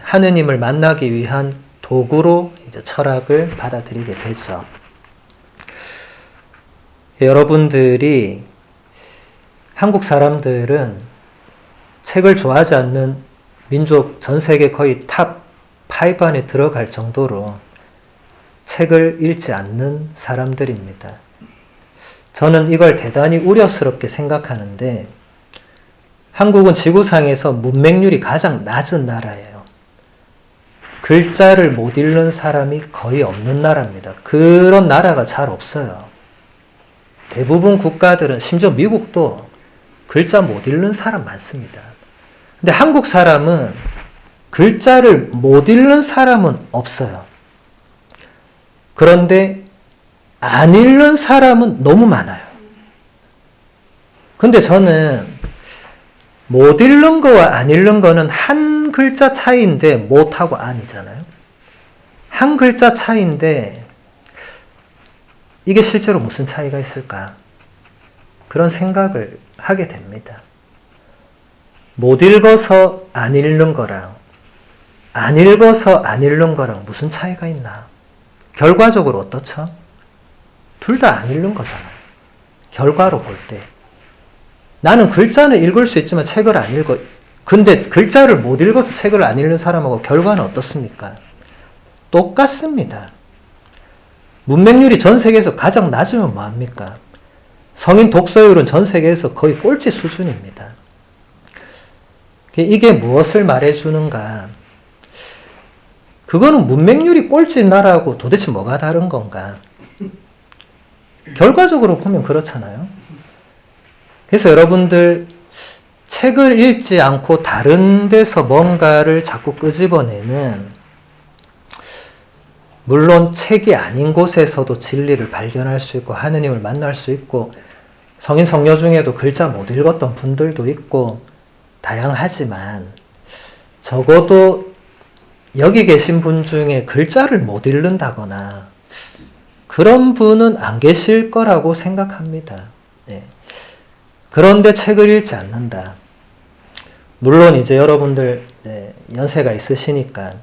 하느님을 만나기 위한 도구로 이제 철학을 받아들이게 되죠. 여러분들이, 한국 사람들은 책을 좋아하지 않는 민족, 전 세계 거의 탑 5 안에 들어갈 정도로 책을 읽지 않는 사람들입니다. 저는 이걸 대단히 우려스럽게 생각하는데, 한국은 지구상에서 문맹률이 가장 낮은 나라예요. 글자를 못 읽는 사람이 거의 없는 나라입니다. 그런 나라가 잘 없어요. 대부분 국가들은, 심지어 미국도 글자 못 읽는 사람 많습니다. 근데 한국 사람은 글자를 못 읽는 사람은 없어요. 그런데 안 읽는 사람은 너무 많아요. 근데 저는 못 읽는 거와 안 읽는 거는 한 글자 차이인데, 못하고 안이잖아요. 한 글자 차이인데 이게 실제로 무슨 차이가 있을까? 그런 생각을 하게 됩니다. 못 읽어서 안 읽는 거랑 안 읽어서 안 읽는 거랑 무슨 차이가 있나? 결과적으로 어떻죠? 둘 다 안 읽는 거잖아요. 결과로 볼 때. 나는 글자는 읽을 수 있지만 책을 안 읽어. 근데 글자를 못 읽어서 책을 안 읽는 사람하고 결과는 어떻습니까? 똑같습니다. 문맹률이 전 세계에서 가장 낮으면 뭐합니까? 성인 독서율은 전 세계에서 거의 꼴찌 수준입니다. 이게 무엇을 말해주는가? 그거는 문맹률이 꼴찌 나라하고 도대체 뭐가 다른 건가? 결과적으로 보면 그렇잖아요. 그래서 여러분들 책을 읽지 않고 다른 데서 뭔가를 자꾸 끄집어내는, 물론 책이 아닌 곳에서도 진리를 발견할 수 있고 하느님을 만날 수 있고, 성인 성녀 중에도 글자 못 읽었던 분들도 있고 다양하지만, 적어도 여기 계신 분 중에 글자를 못 읽는다거나 그런 분은 안 계실 거라고 생각합니다. 네. 그런데 책을 읽지 않는다. 물론 이제 여러분들 연세가 있으시니까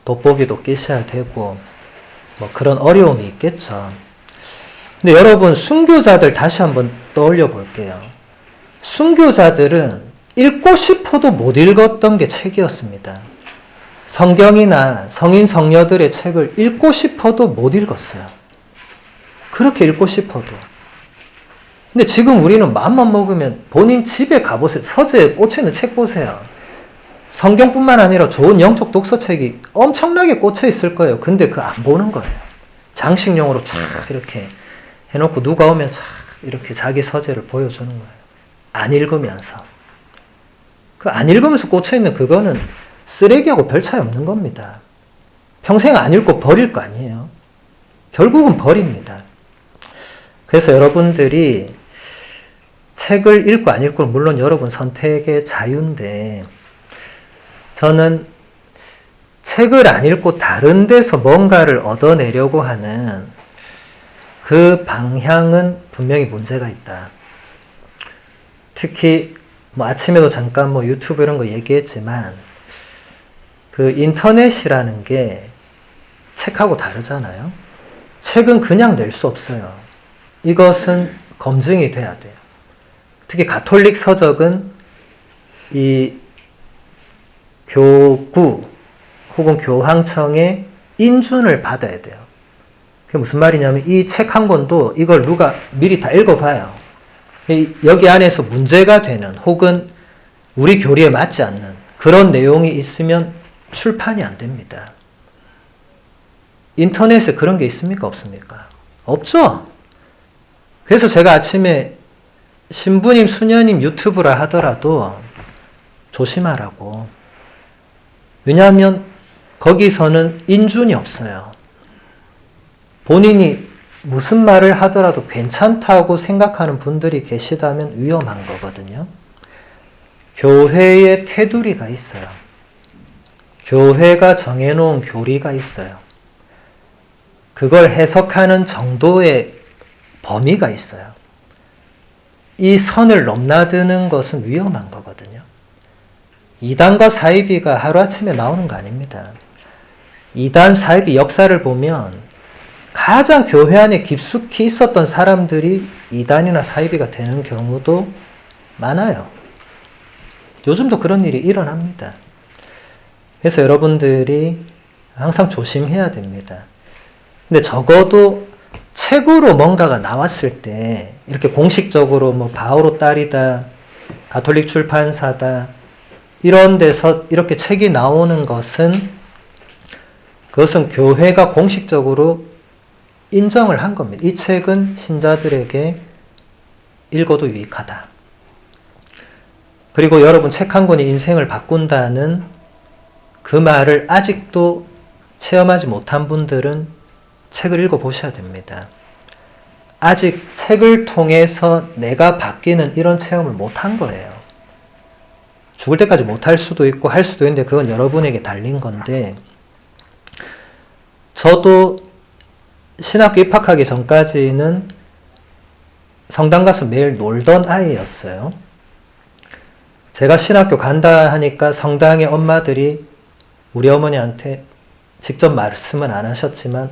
돋보기도 끼셔야 되고 뭐 그런 어려움이 있겠죠. 근데 여러분, 순교자들 다시 한번 떠올려 볼게요. 순교자들은 읽고 싶어도 못 읽었던 게 책이었습니다. 성경이나 성인 성녀들의 책을 읽고 싶어도 못 읽었어요. 그렇게 읽고 싶어도. 근데 지금 우리는 마음만 먹으면 본인 집에 가보세요. 서재에 꽂혀있는 책 보세요. 성경뿐만 아니라 좋은 영적 독서책이 엄청나게 꽂혀있을 거예요. 근데 그거 안 보는 거예요. 장식용으로 착 이렇게 해놓고 누가 오면 착 이렇게 자기 서재를 보여주는 거예요. 안 읽으면서. 그 안 읽으면서 꽂혀있는 그거는 쓰레기하고 별 차이 없는 겁니다. 평생 안 읽고 버릴 거 아니에요. 결국은 버립니다. 그래서 여러분들이 책을 읽고 안 읽고는 물론 여러분 선택의 자유인데, 저는 책을 안 읽고 다른 데서 뭔가를 얻어내려고 하는 그 방향은 분명히 문제가 있다. 특히 뭐 아침에도 잠깐 뭐 유튜브 이런 거 얘기했지만, 그 인터넷이라는 게 책하고 다르잖아요. 책은 그냥 낼 수 없어요. 이것은 검증이 돼야 돼요. 특히 가톨릭 서적은 이 교구 혹은 교황청의 인준을 받아야 돼요. 그게 무슨 말이냐면, 이 책 한 권도 이걸 누가 미리 다 읽어봐요. 여기 안에서 문제가 되는 혹은 우리 교리에 맞지 않는 그런 내용이 있으면 출판이 안 됩니다. 인터넷에 그런 게 있습니까? 없습니까? 없죠? 그래서 제가 아침에 신부님, 수녀님 유튜브라 하더라도 조심하라고. 왜냐하면 거기서는 인준이 없어요. 본인이 무슨 말을 하더라도 괜찮다고 생각하는 분들이 계시다면 위험한 거거든요. 교회의 테두리가 있어요. 교회가 정해놓은 교리가 있어요. 그걸 해석하는 정도의 범위가 있어요. 이 선을 넘나드는 것은 위험한 거거든요. 이단과 사이비가 하루아침에 나오는 거 아닙니다. 이단, 사이비 역사를 보면 가장 교회 안에 깊숙이 있었던 사람들이 이단이나 사이비가 되는 경우도 많아요. 요즘도 그런 일이 일어납니다. 그래서 여러분들이 항상 조심해야 됩니다. 근데 적어도 책으로 뭔가가 나왔을 때 이렇게 공식적으로 뭐 바오로 딸이다, 가톨릭 출판사다 이런 데서 이렇게 책이 나오는 것은 그것은 교회가 공식적으로 인정을 한 겁니다. 이 책은 신자들에게 읽어도 유익하다. 그리고 여러분 책 한 권이 인생을 바꾼다는 그 말을 아직도 체험하지 못한 분들은 책을 읽어보셔야 됩니다. 아직 책을 통해서 내가 바뀌는 이런 체험을 못한 거예요. 죽을 때까지 못할 수도 있고 할 수도 있는데 그건 여러분에게 달린 건데 저도 신학교 입학하기 전까지는 성당 가서 매일 놀던 아이였어요. 제가 신학교 간다 하니까 성당의 엄마들이 우리 어머니한테 직접 말씀은 안 하셨지만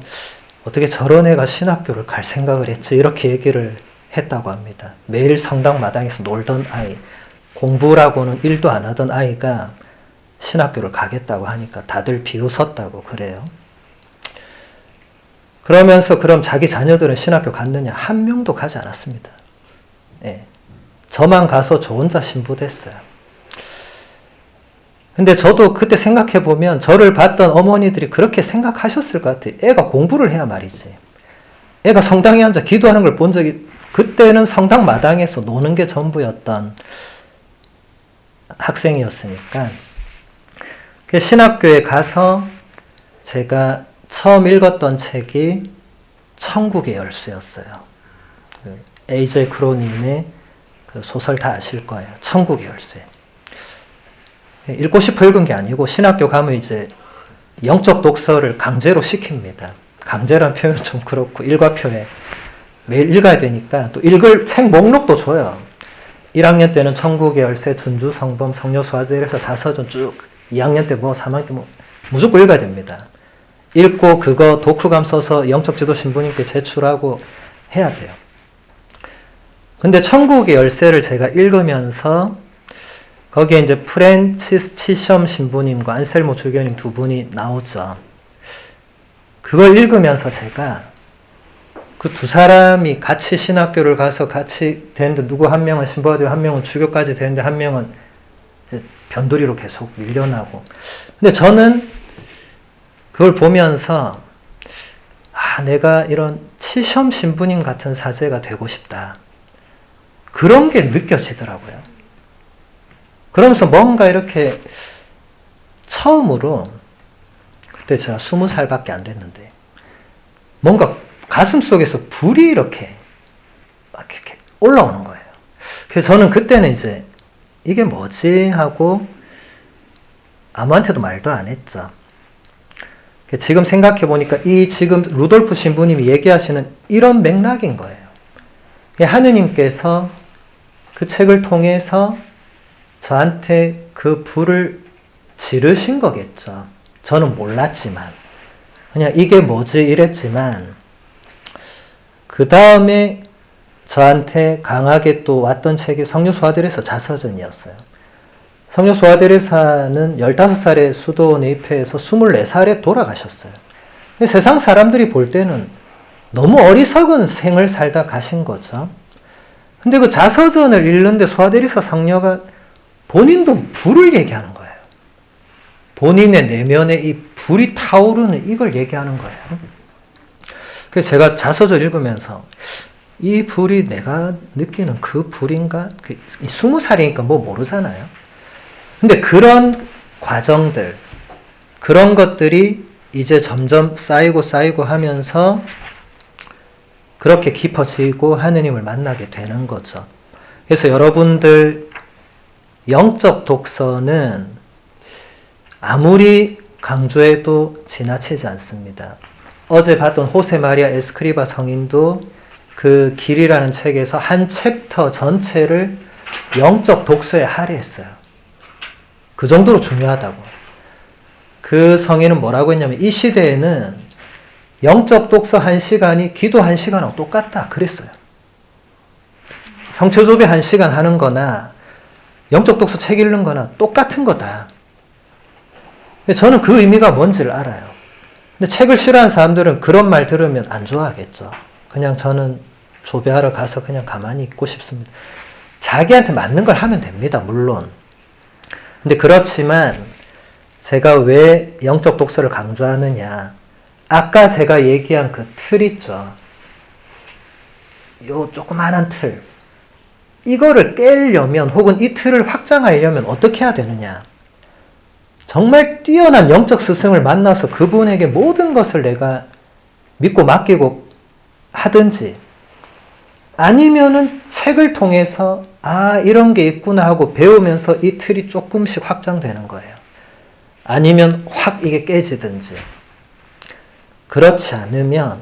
어떻게 저런 애가 신학교를 갈 생각을 했지 이렇게 얘기를 했다고 합니다. 매일 성당 마당에서 놀던 아이, 공부라고는 일도 안 하던 아이가 신학교를 가겠다고 하니까 다들 비웃었다고 그래요. 그러면서 그럼 자기 자녀들은 신학교 갔느냐? 한 명도 가지 않았습니다. 예. 저만 가서 저 혼자 신부됐어요. 근데 저도 그때 생각해보면 저를 봤던 어머니들이 그렇게 생각하셨을 것 같아요. 애가 공부를 해야 말이지. 애가 성당에 앉아 기도하는 걸 본 적이 그때는 성당 마당에서 노는 게 전부였던 학생이었으니까 신학교에 가서 제가 처음 읽었던 책이 천국의 열쇠였어요. A.J. 크로님의 그 소설 다 아실 거예요. 천국의 열쇠. 읽고 싶어 읽은 게 아니고 신학교 가면 이제 영적 독서를 강제로 시킵니다. 강제란 표현은 좀 그렇고 일과표에 매일 읽어야 되니까 또 읽을 책 목록도 줘요. 1학년 때는 천국의 열쇠, 준주, 성범, 성녀수화제 이래서 4서전 쭉 2학년 때 뭐 3학년 때 뭐 무조건 읽어야 됩니다. 읽고 그거 독후감 써서 영적 지도 신부님께 제출하고 해야 돼요. 근데 천국의 열쇠를 제가 읽으면서 거기에 이제 프랜치스 치섬 신부님과 안셀모 주교님 두 분이 나오죠. 그걸 읽으면서 제가 그 두 사람이 같이 신학교를 가서 같이 되는데 누구 한 명은 신부가 되고 한 명은 주교까지 되는데 한 명은 이제 변두리로 계속 밀려나고. 근데 저는 그걸 보면서 내가 이런 치섬 신부님 같은 사제가 되고 싶다. 그런 게 느껴지더라고요. 그러면서 뭔가 이렇게 처음으로 그때 제가 20살밖에 안 됐는데 뭔가 가슴 속에서 불이 이렇게 막 이렇게 올라오는 거예요. 그래서 저는 그때는 이제 이게 뭐지 하고 아무한테도 말도 안 했죠. 지금 생각해 보니까 이 지금 루돌프 신부님이 얘기하시는 이런 맥락인 거예요. 하느님께서 그 책을 통해서 저한테 그 불을 지르신 거겠죠. 저는 몰랐지만 그냥 이게 뭐지 이랬지만 그 다음에 저한테 강하게 또 왔던 책이 성녀수아데레사 자서전이었어요. 성녀수아데레사는 15살에 수도원에 입회해서 24살에 돌아가셨어요. 세상 사람들이 볼 때는 너무 어리석은 생을 살다 가신 거죠. 근데 그 자서전을 읽는데 수아데레사 성녀가 본인도 불을 얘기하는 거예요. 본인의 내면에 이 불이 타오르는 이걸 얘기하는 거예요. 그래서 제가 자서전 읽으면서 이 불이 내가 느끼는 그 불인가? 20살이니까 뭐 모르잖아요. 근데 그런 과정들, 그런 것들이 이제 점점 쌓이고 하면서 그렇게 깊어지고 하느님을 만나게 되는 거죠. 그래서 여러분들 영적 독서는 아무리 강조해도 지나치지 않습니다. 어제 봤던 호세 마리아 에스크리바 성인도 그 길이라는 책에서 한 챕터 전체를 영적 독서에 할애했어요. 그 정도로 중요하다고. 그 성인은 뭐라고 했냐면 이 시대에는 영적 독서 1시간이 기도 1시간하고 똑같다 그랬어요. 성처조배 1시간 하는 거나 영적 독서 책 읽는 거나 똑같은 거다. 저는 그 의미가 뭔지를 알아요. 근데 책을 싫어하는 사람들은 그런 말 들으면 안 좋아하겠죠. 그냥 저는 조배하러 가서 그냥 가만히 있고 싶습니다. 자기한테 맞는 걸 하면 됩니다. 물론. 근데 그렇지만 제가 왜 영적 독서를 강조하느냐. 아까 제가 얘기한 그 틀 있죠. 요 조그만한 틀. 이거를 깨려면 혹은 이 틀을 확장하려면 어떻게 해야 되느냐. 정말 뛰어난 영적 스승을 만나서 그분에게 모든 것을 내가 믿고 맡기고 하든지 아니면은 책을 통해서 이런 게 있구나 하고 배우면서 이 틀이 조금씩 확장되는 거예요. 아니면 확 이게 깨지든지. 그렇지 않으면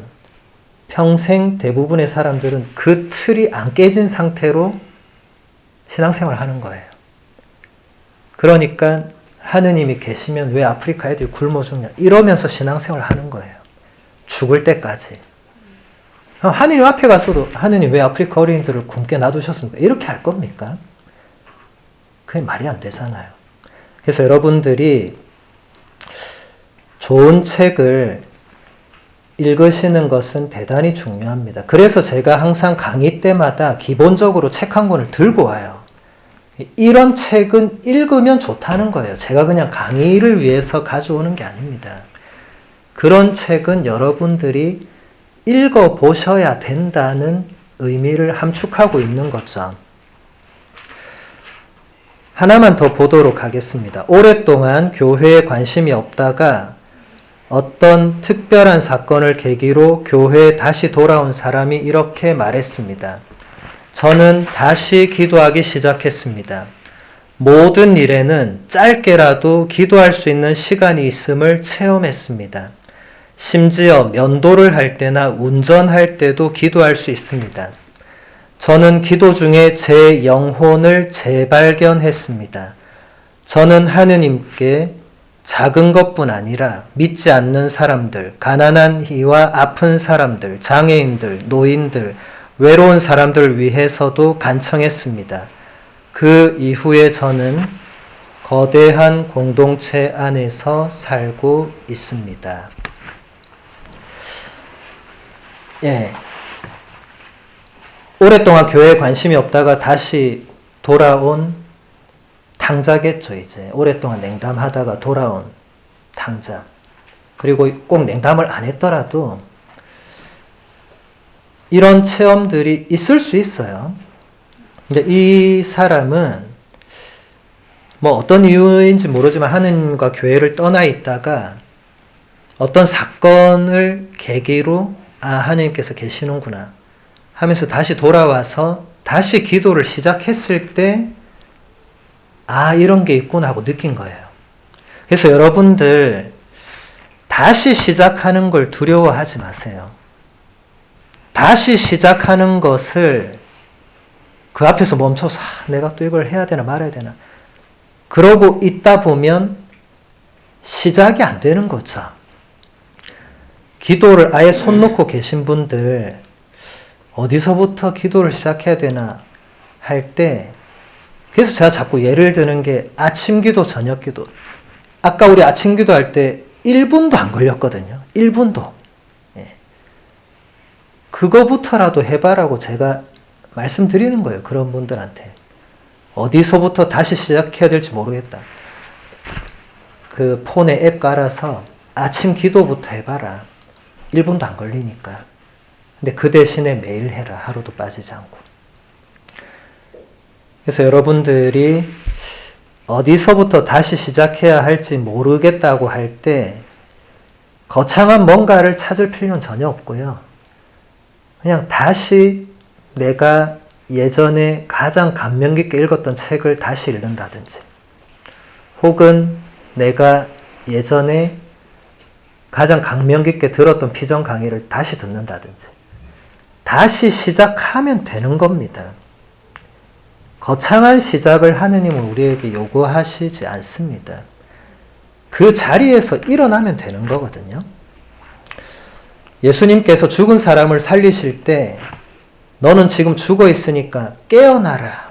평생 대부분의 사람들은 그 틀이 안 깨진 상태로 신앙생활을 하는 거예요. 그러니까 하느님이 계시면 왜 아프리카 애들이 굶어 죽냐 이러면서 신앙생활을 하는 거예요. 죽을 때까지. 하느님 앞에 가서도 하느님 왜 아프리카 어린이들을 굶게 놔두셨습니까? 이렇게 할 겁니까? 그게 말이 안 되잖아요. 그래서 여러분들이 좋은 책을 읽으시는 것은 대단히 중요합니다. 그래서 제가 항상 강의 때마다 기본적으로 책 한 권을 들고 와요. 이런 책은 읽으면 좋다는 거예요. 제가 그냥 강의를 위해서 가져오는 게 아닙니다. 그런 책은 여러분들이 읽어보셔야 된다는 의미를 함축하고 있는 거죠. 하나만 더 보도록 하겠습니다. 오랫동안 교회에 관심이 없다가 어떤 특별한 사건을 계기로 교회에 다시 돌아온 사람이 이렇게 말했습니다. 저는 다시 기도하기 시작했습니다. 모든 일에는 짧게라도 기도할 수 있는 시간이 있음을 체험했습니다. 심지어 면도를 할 때나 운전할 때도 기도할 수 있습니다. 저는 기도 중에 제 영혼을 재발견했습니다. 저는 하느님께 작은 것뿐 아니라 믿지 않는 사람들, 가난한 이와 아픈 사람들, 장애인들, 노인들, 외로운 사람들을 위해서도 간청했습니다. 그 이후에 저는 거대한 공동체 안에서 살고 있습니다. 오랫동안 교회에 관심이 없다가 다시 돌아온 탕자겠죠, 이제. 오랫동안 냉담하다가 돌아온 탕자. 그리고 꼭 냉담을 안 했더라도 이런 체험들이 있을 수 있어요. 근데 이 사람은 뭐 어떤 이유인지 모르지만 하느님과 교회를 떠나 있다가 어떤 사건을 계기로 하느님께서 계시는구나 하면서 다시 돌아와서 다시 기도를 시작했을 때 이런 게 있구나 하고 느낀 거예요. 그래서 여러분들 다시 시작하는 걸 두려워하지 마세요. 다시 시작하는 것을 그 앞에서 멈춰서 내가 또 이걸 해야 되나 말아야 되나 그러고 있다 보면 시작이 안 되는 거죠. 기도를 아예 손 놓고 계신 분들 어디서부터 기도를 시작해야 되나 할 때 그래서 제가 자꾸 예를 드는 게 아침 기도, 저녁 기도. 아까 우리 아침 기도 할 때 1분도 안 걸렸거든요. 1분도. 그거부터라도 해봐라고 제가 말씀드리는 거예요. 그런 분들한테. 어디서부터 다시 시작해야 될지 모르겠다. 그 폰에 앱 깔아서 아침 기도부터 해봐라. 1분도 안 걸리니까. 근데 그 대신에 매일 해라. 하루도 빠지지 않고. 그래서 여러분들이 어디서부터 다시 시작해야 할지 모르겠다고 할 때 거창한 뭔가를 찾을 필요는 전혀 없고요. 그냥 다시 내가 예전에 가장 감명 깊게 읽었던 책을 다시 읽는다든지, 혹은 내가 예전에 가장 감명 깊게 들었던 피정 강의를 다시 듣는다든지, 다시 시작하면 되는 겁니다. 거창한 시작을 하느님은 우리에게 요구하시지 않습니다. 그 자리에서 일어나면 되는 거거든요. 예수님께서 죽은 사람을 살리실 때 너는 지금 죽어 있으니까 깨어나라.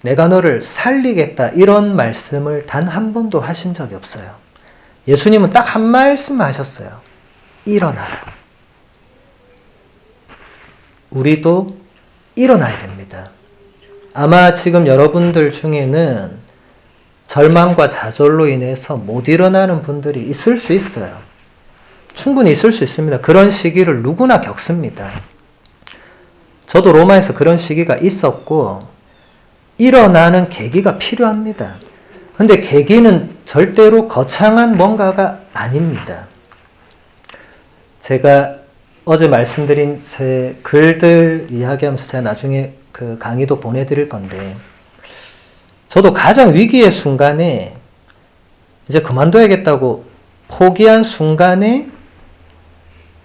내가 너를 살리겠다. 이런 말씀을 단 한 번도 하신 적이 없어요. 예수님은 딱 한 말씀 하셨어요. 일어나라. 우리도 일어나야 됩니다. 아마 지금 여러분들 중에는 절망과 좌절로 인해서 못 일어나는 분들이 있을 수 있어요. 충분히 있을 수 있습니다. 그런 시기를 누구나 겪습니다. 저도 로마에서 그런 시기가 있었고 일어나는 계기가 필요합니다. 근데 계기는 절대로 거창한 뭔가가 아닙니다. 제가 어제 말씀드린 제 글들 이야기하면서 제가 나중에 그 강의도 보내드릴 건데, 저도 가장 위기의 순간에 이제 그만둬야겠다고 포기한 순간에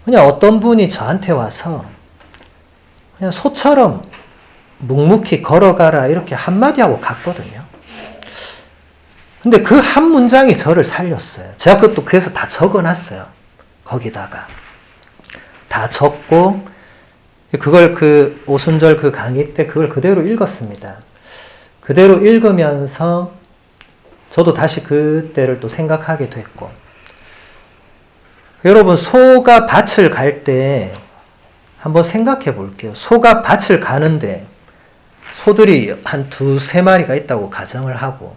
그냥 어떤 분이 저한테 와서 그냥 소처럼 묵묵히 걸어가라 이렇게 한마디 하고 갔거든요. 근데 그 한 문장이 저를 살렸어요. 제가 그것도 그래서 다 적어놨어요. 거기다가 다 적고 그걸 그 오순절 그 강의 때 그걸 그대로 읽었습니다. 그대로 읽으면서 저도 다시 그때를 또 생각하게 됐고, 여러분 소가 밭을 갈 때 한번 생각해 볼게요. 소가 밭을 가는데 소들이 한 2-3마리가 있다고 가정을 하고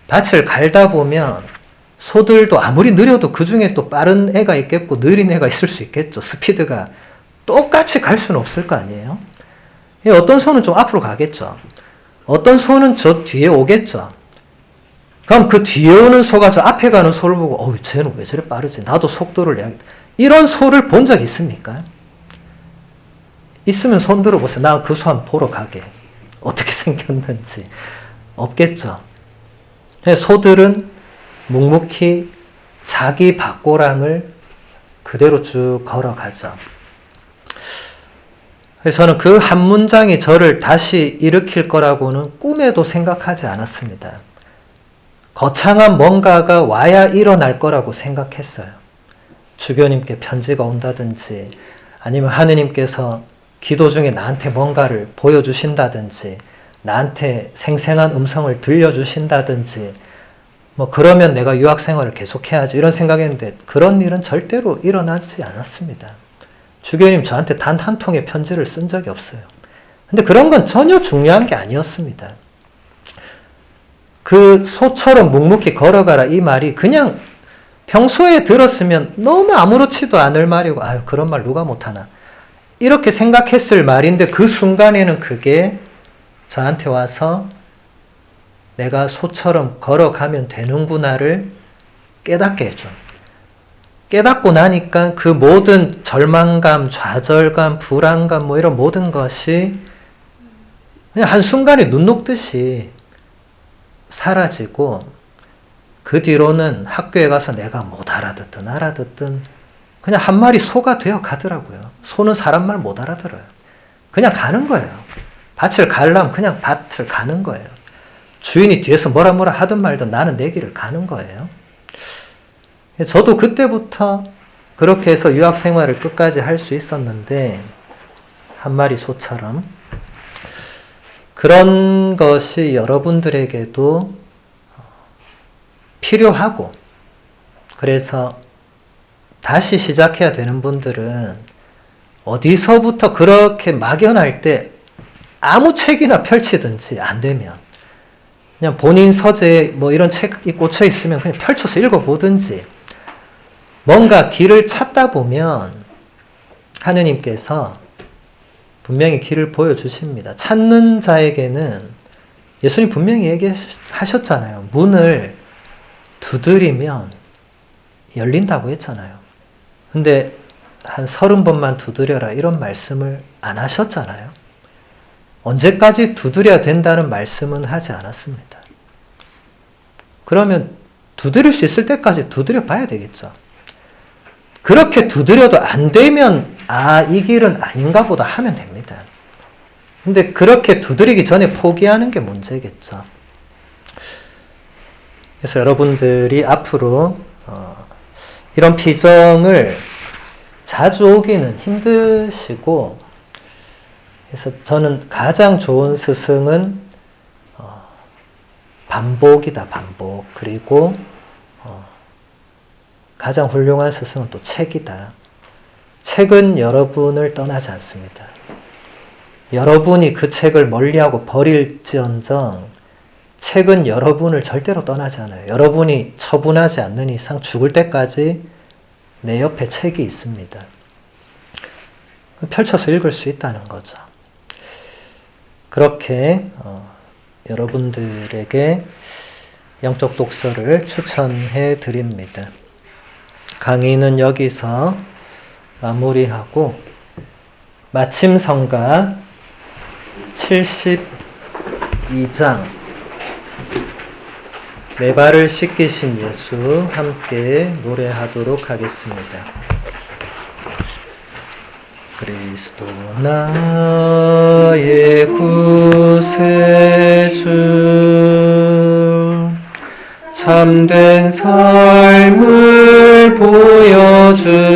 밭을 갈다 보면 소들도 아무리 느려도 그 중에 또 빠른 애가 있겠고 느린 애가 있을 수 있겠죠. 스피드가 똑같이 갈 수는 없을 거 아니에요. 어떤 소는 좀 앞으로 가겠죠. 어떤 소는 저 뒤에 오겠죠. 그럼 그 뒤에 오는 소가 저 앞에 가는 소를 보고 쟤는 왜 저래 빠르지? 나도 속도를 내야겠다. 이런 소를 본 적 있습니까? 있으면 손 들어보세요. 나 그 소 한번 보러 가게. 어떻게 생겼는지. 없겠죠. 소들은 묵묵히 자기 밭고랑을 그대로 쭉 걸어가죠. 그래서 저는 그 한 문장이 저를 다시 일으킬 거라고는 꿈에도 생각하지 않았습니다. 거창한 뭔가가 와야 일어날 거라고 생각했어요. 주교님께 편지가 온다든지, 아니면 하느님께서 기도 중에 나한테 뭔가를 보여주신다든지, 나한테 생생한 음성을 들려주신다든지, 그러면 내가 유학생활을 계속해야지 이런 생각했는데 그런 일은 절대로 일어나지 않았습니다. 주교님 저한테 단 한 통의 편지를 쓴 적이 없어요. 근데 그런 건 전혀 중요한 게 아니었습니다. 그 소처럼 묵묵히 걸어가라 이 말이 그냥 평소에 들었으면 너무 아무렇지도 않을 말이고 그런 말 누가 못하나 이렇게 생각했을 말인데, 그 순간에는 그게 저한테 와서 내가 소처럼 걸어가면 되는구나를 깨닫게 해줘. 깨닫고 나니까 그 모든 절망감, 좌절감, 불안감 이런 모든 것이 그냥 한순간에 눈 녹듯이 사라지고, 그 뒤로는 학교에 가서 내가 못 알아듣든 알아듣든 그냥 한 마리 소가 되어 가더라고요. 소는 사람 말 못 알아들어요. 그냥 가는 거예요. 밭을 가려면 그냥 밭을 가는 거예요. 주인이 뒤에서 뭐라 하든 말든 나는 내 길을 가는 거예요. 저도 그때부터 그렇게 해서 유학 생활을 끝까지 할 수 있었는데, 한 마리 소처럼 그런 것이 여러분들에게도 필요하고, 그래서 다시 시작해야 되는 분들은 어디서부터 그렇게 막연할 때 아무 책이나 펼치든지 안 되면 그냥 본인 서재에 이런 책이 꽂혀 있으면 그냥 펼쳐서 읽어보든지, 뭔가 길을 찾다 보면 하느님께서 분명히 길을 보여주십니다. 찾는 자에게는 예수님 분명히 얘기하셨잖아요. 문을 두드리면 열린다고 했잖아요. 근데 한 30번만 두드려라 이런 말씀을 안 하셨잖아요. 언제까지 두드려야 된다는 말씀은 하지 않았습니다. 그러면 두드릴 수 있을 때까지 두드려 봐야 되겠죠. 그렇게 두드려도 안 되면 이 길은 아닌가 보다 하면 됩니다. 근데 그렇게 두드리기 전에 포기하는 게 문제겠죠. 그래서 여러분들이 앞으로 이런 피정을 자주 오기는 힘드시고, 그래서 저는 가장 좋은 스승은 반복이다, 반복. 그리고 가장 훌륭한 스승은 또 책이다. 책은 여러분을 떠나지 않습니다. 여러분이 그 책을 멀리하고 버릴지언정 책은 여러분을 절대로 떠나지 않아요. 여러분이 처분하지 않는 이상 죽을 때까지 내 옆에 책이 있습니다. 펼쳐서 읽을 수 있다는 거죠. 그렇게 여러분들에게 영적 독서를 추천해 드립니다. 강의는 여기서 마무리하고 마침 성가 72장 내 발을 씻기신 예수 함께 노래하도록 하겠습니다. 그리스도 나의 구세주 참된 삶을 보여주셨네.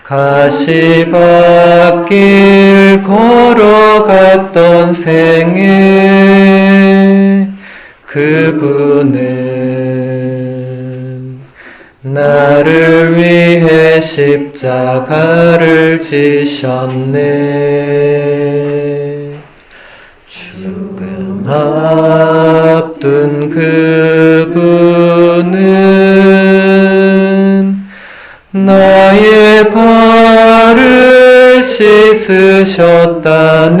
가시밭길 걸어갔던 생에 그분은 나를 위해 십자가를 지셨네. 죽음 앞둔 그분은 나의 발을 씻으셨다네.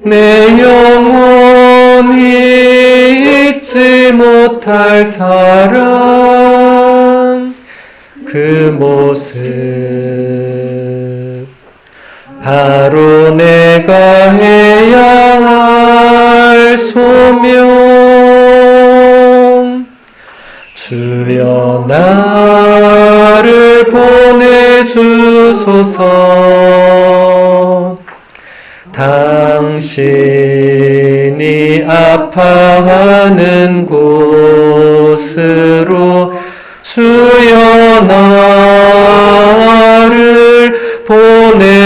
내 영혼이 잊지 못할 사랑 그 모습 바로 내가 해야 할 소명. 주여 나를 보내주소서. 당신이 아파하는 곳으로 주여 나를 보내주소서.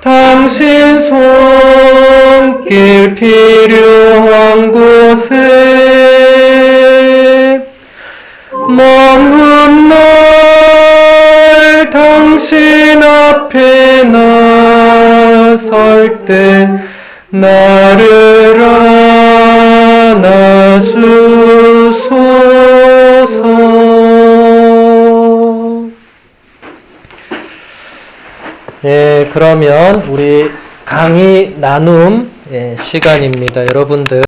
당신 손길 필요한 곳에 먼 날 당신 앞에 나설 때 나를 안아주소서. 네, 그러면 우리 강의 나눔 시간입니다. 여러분들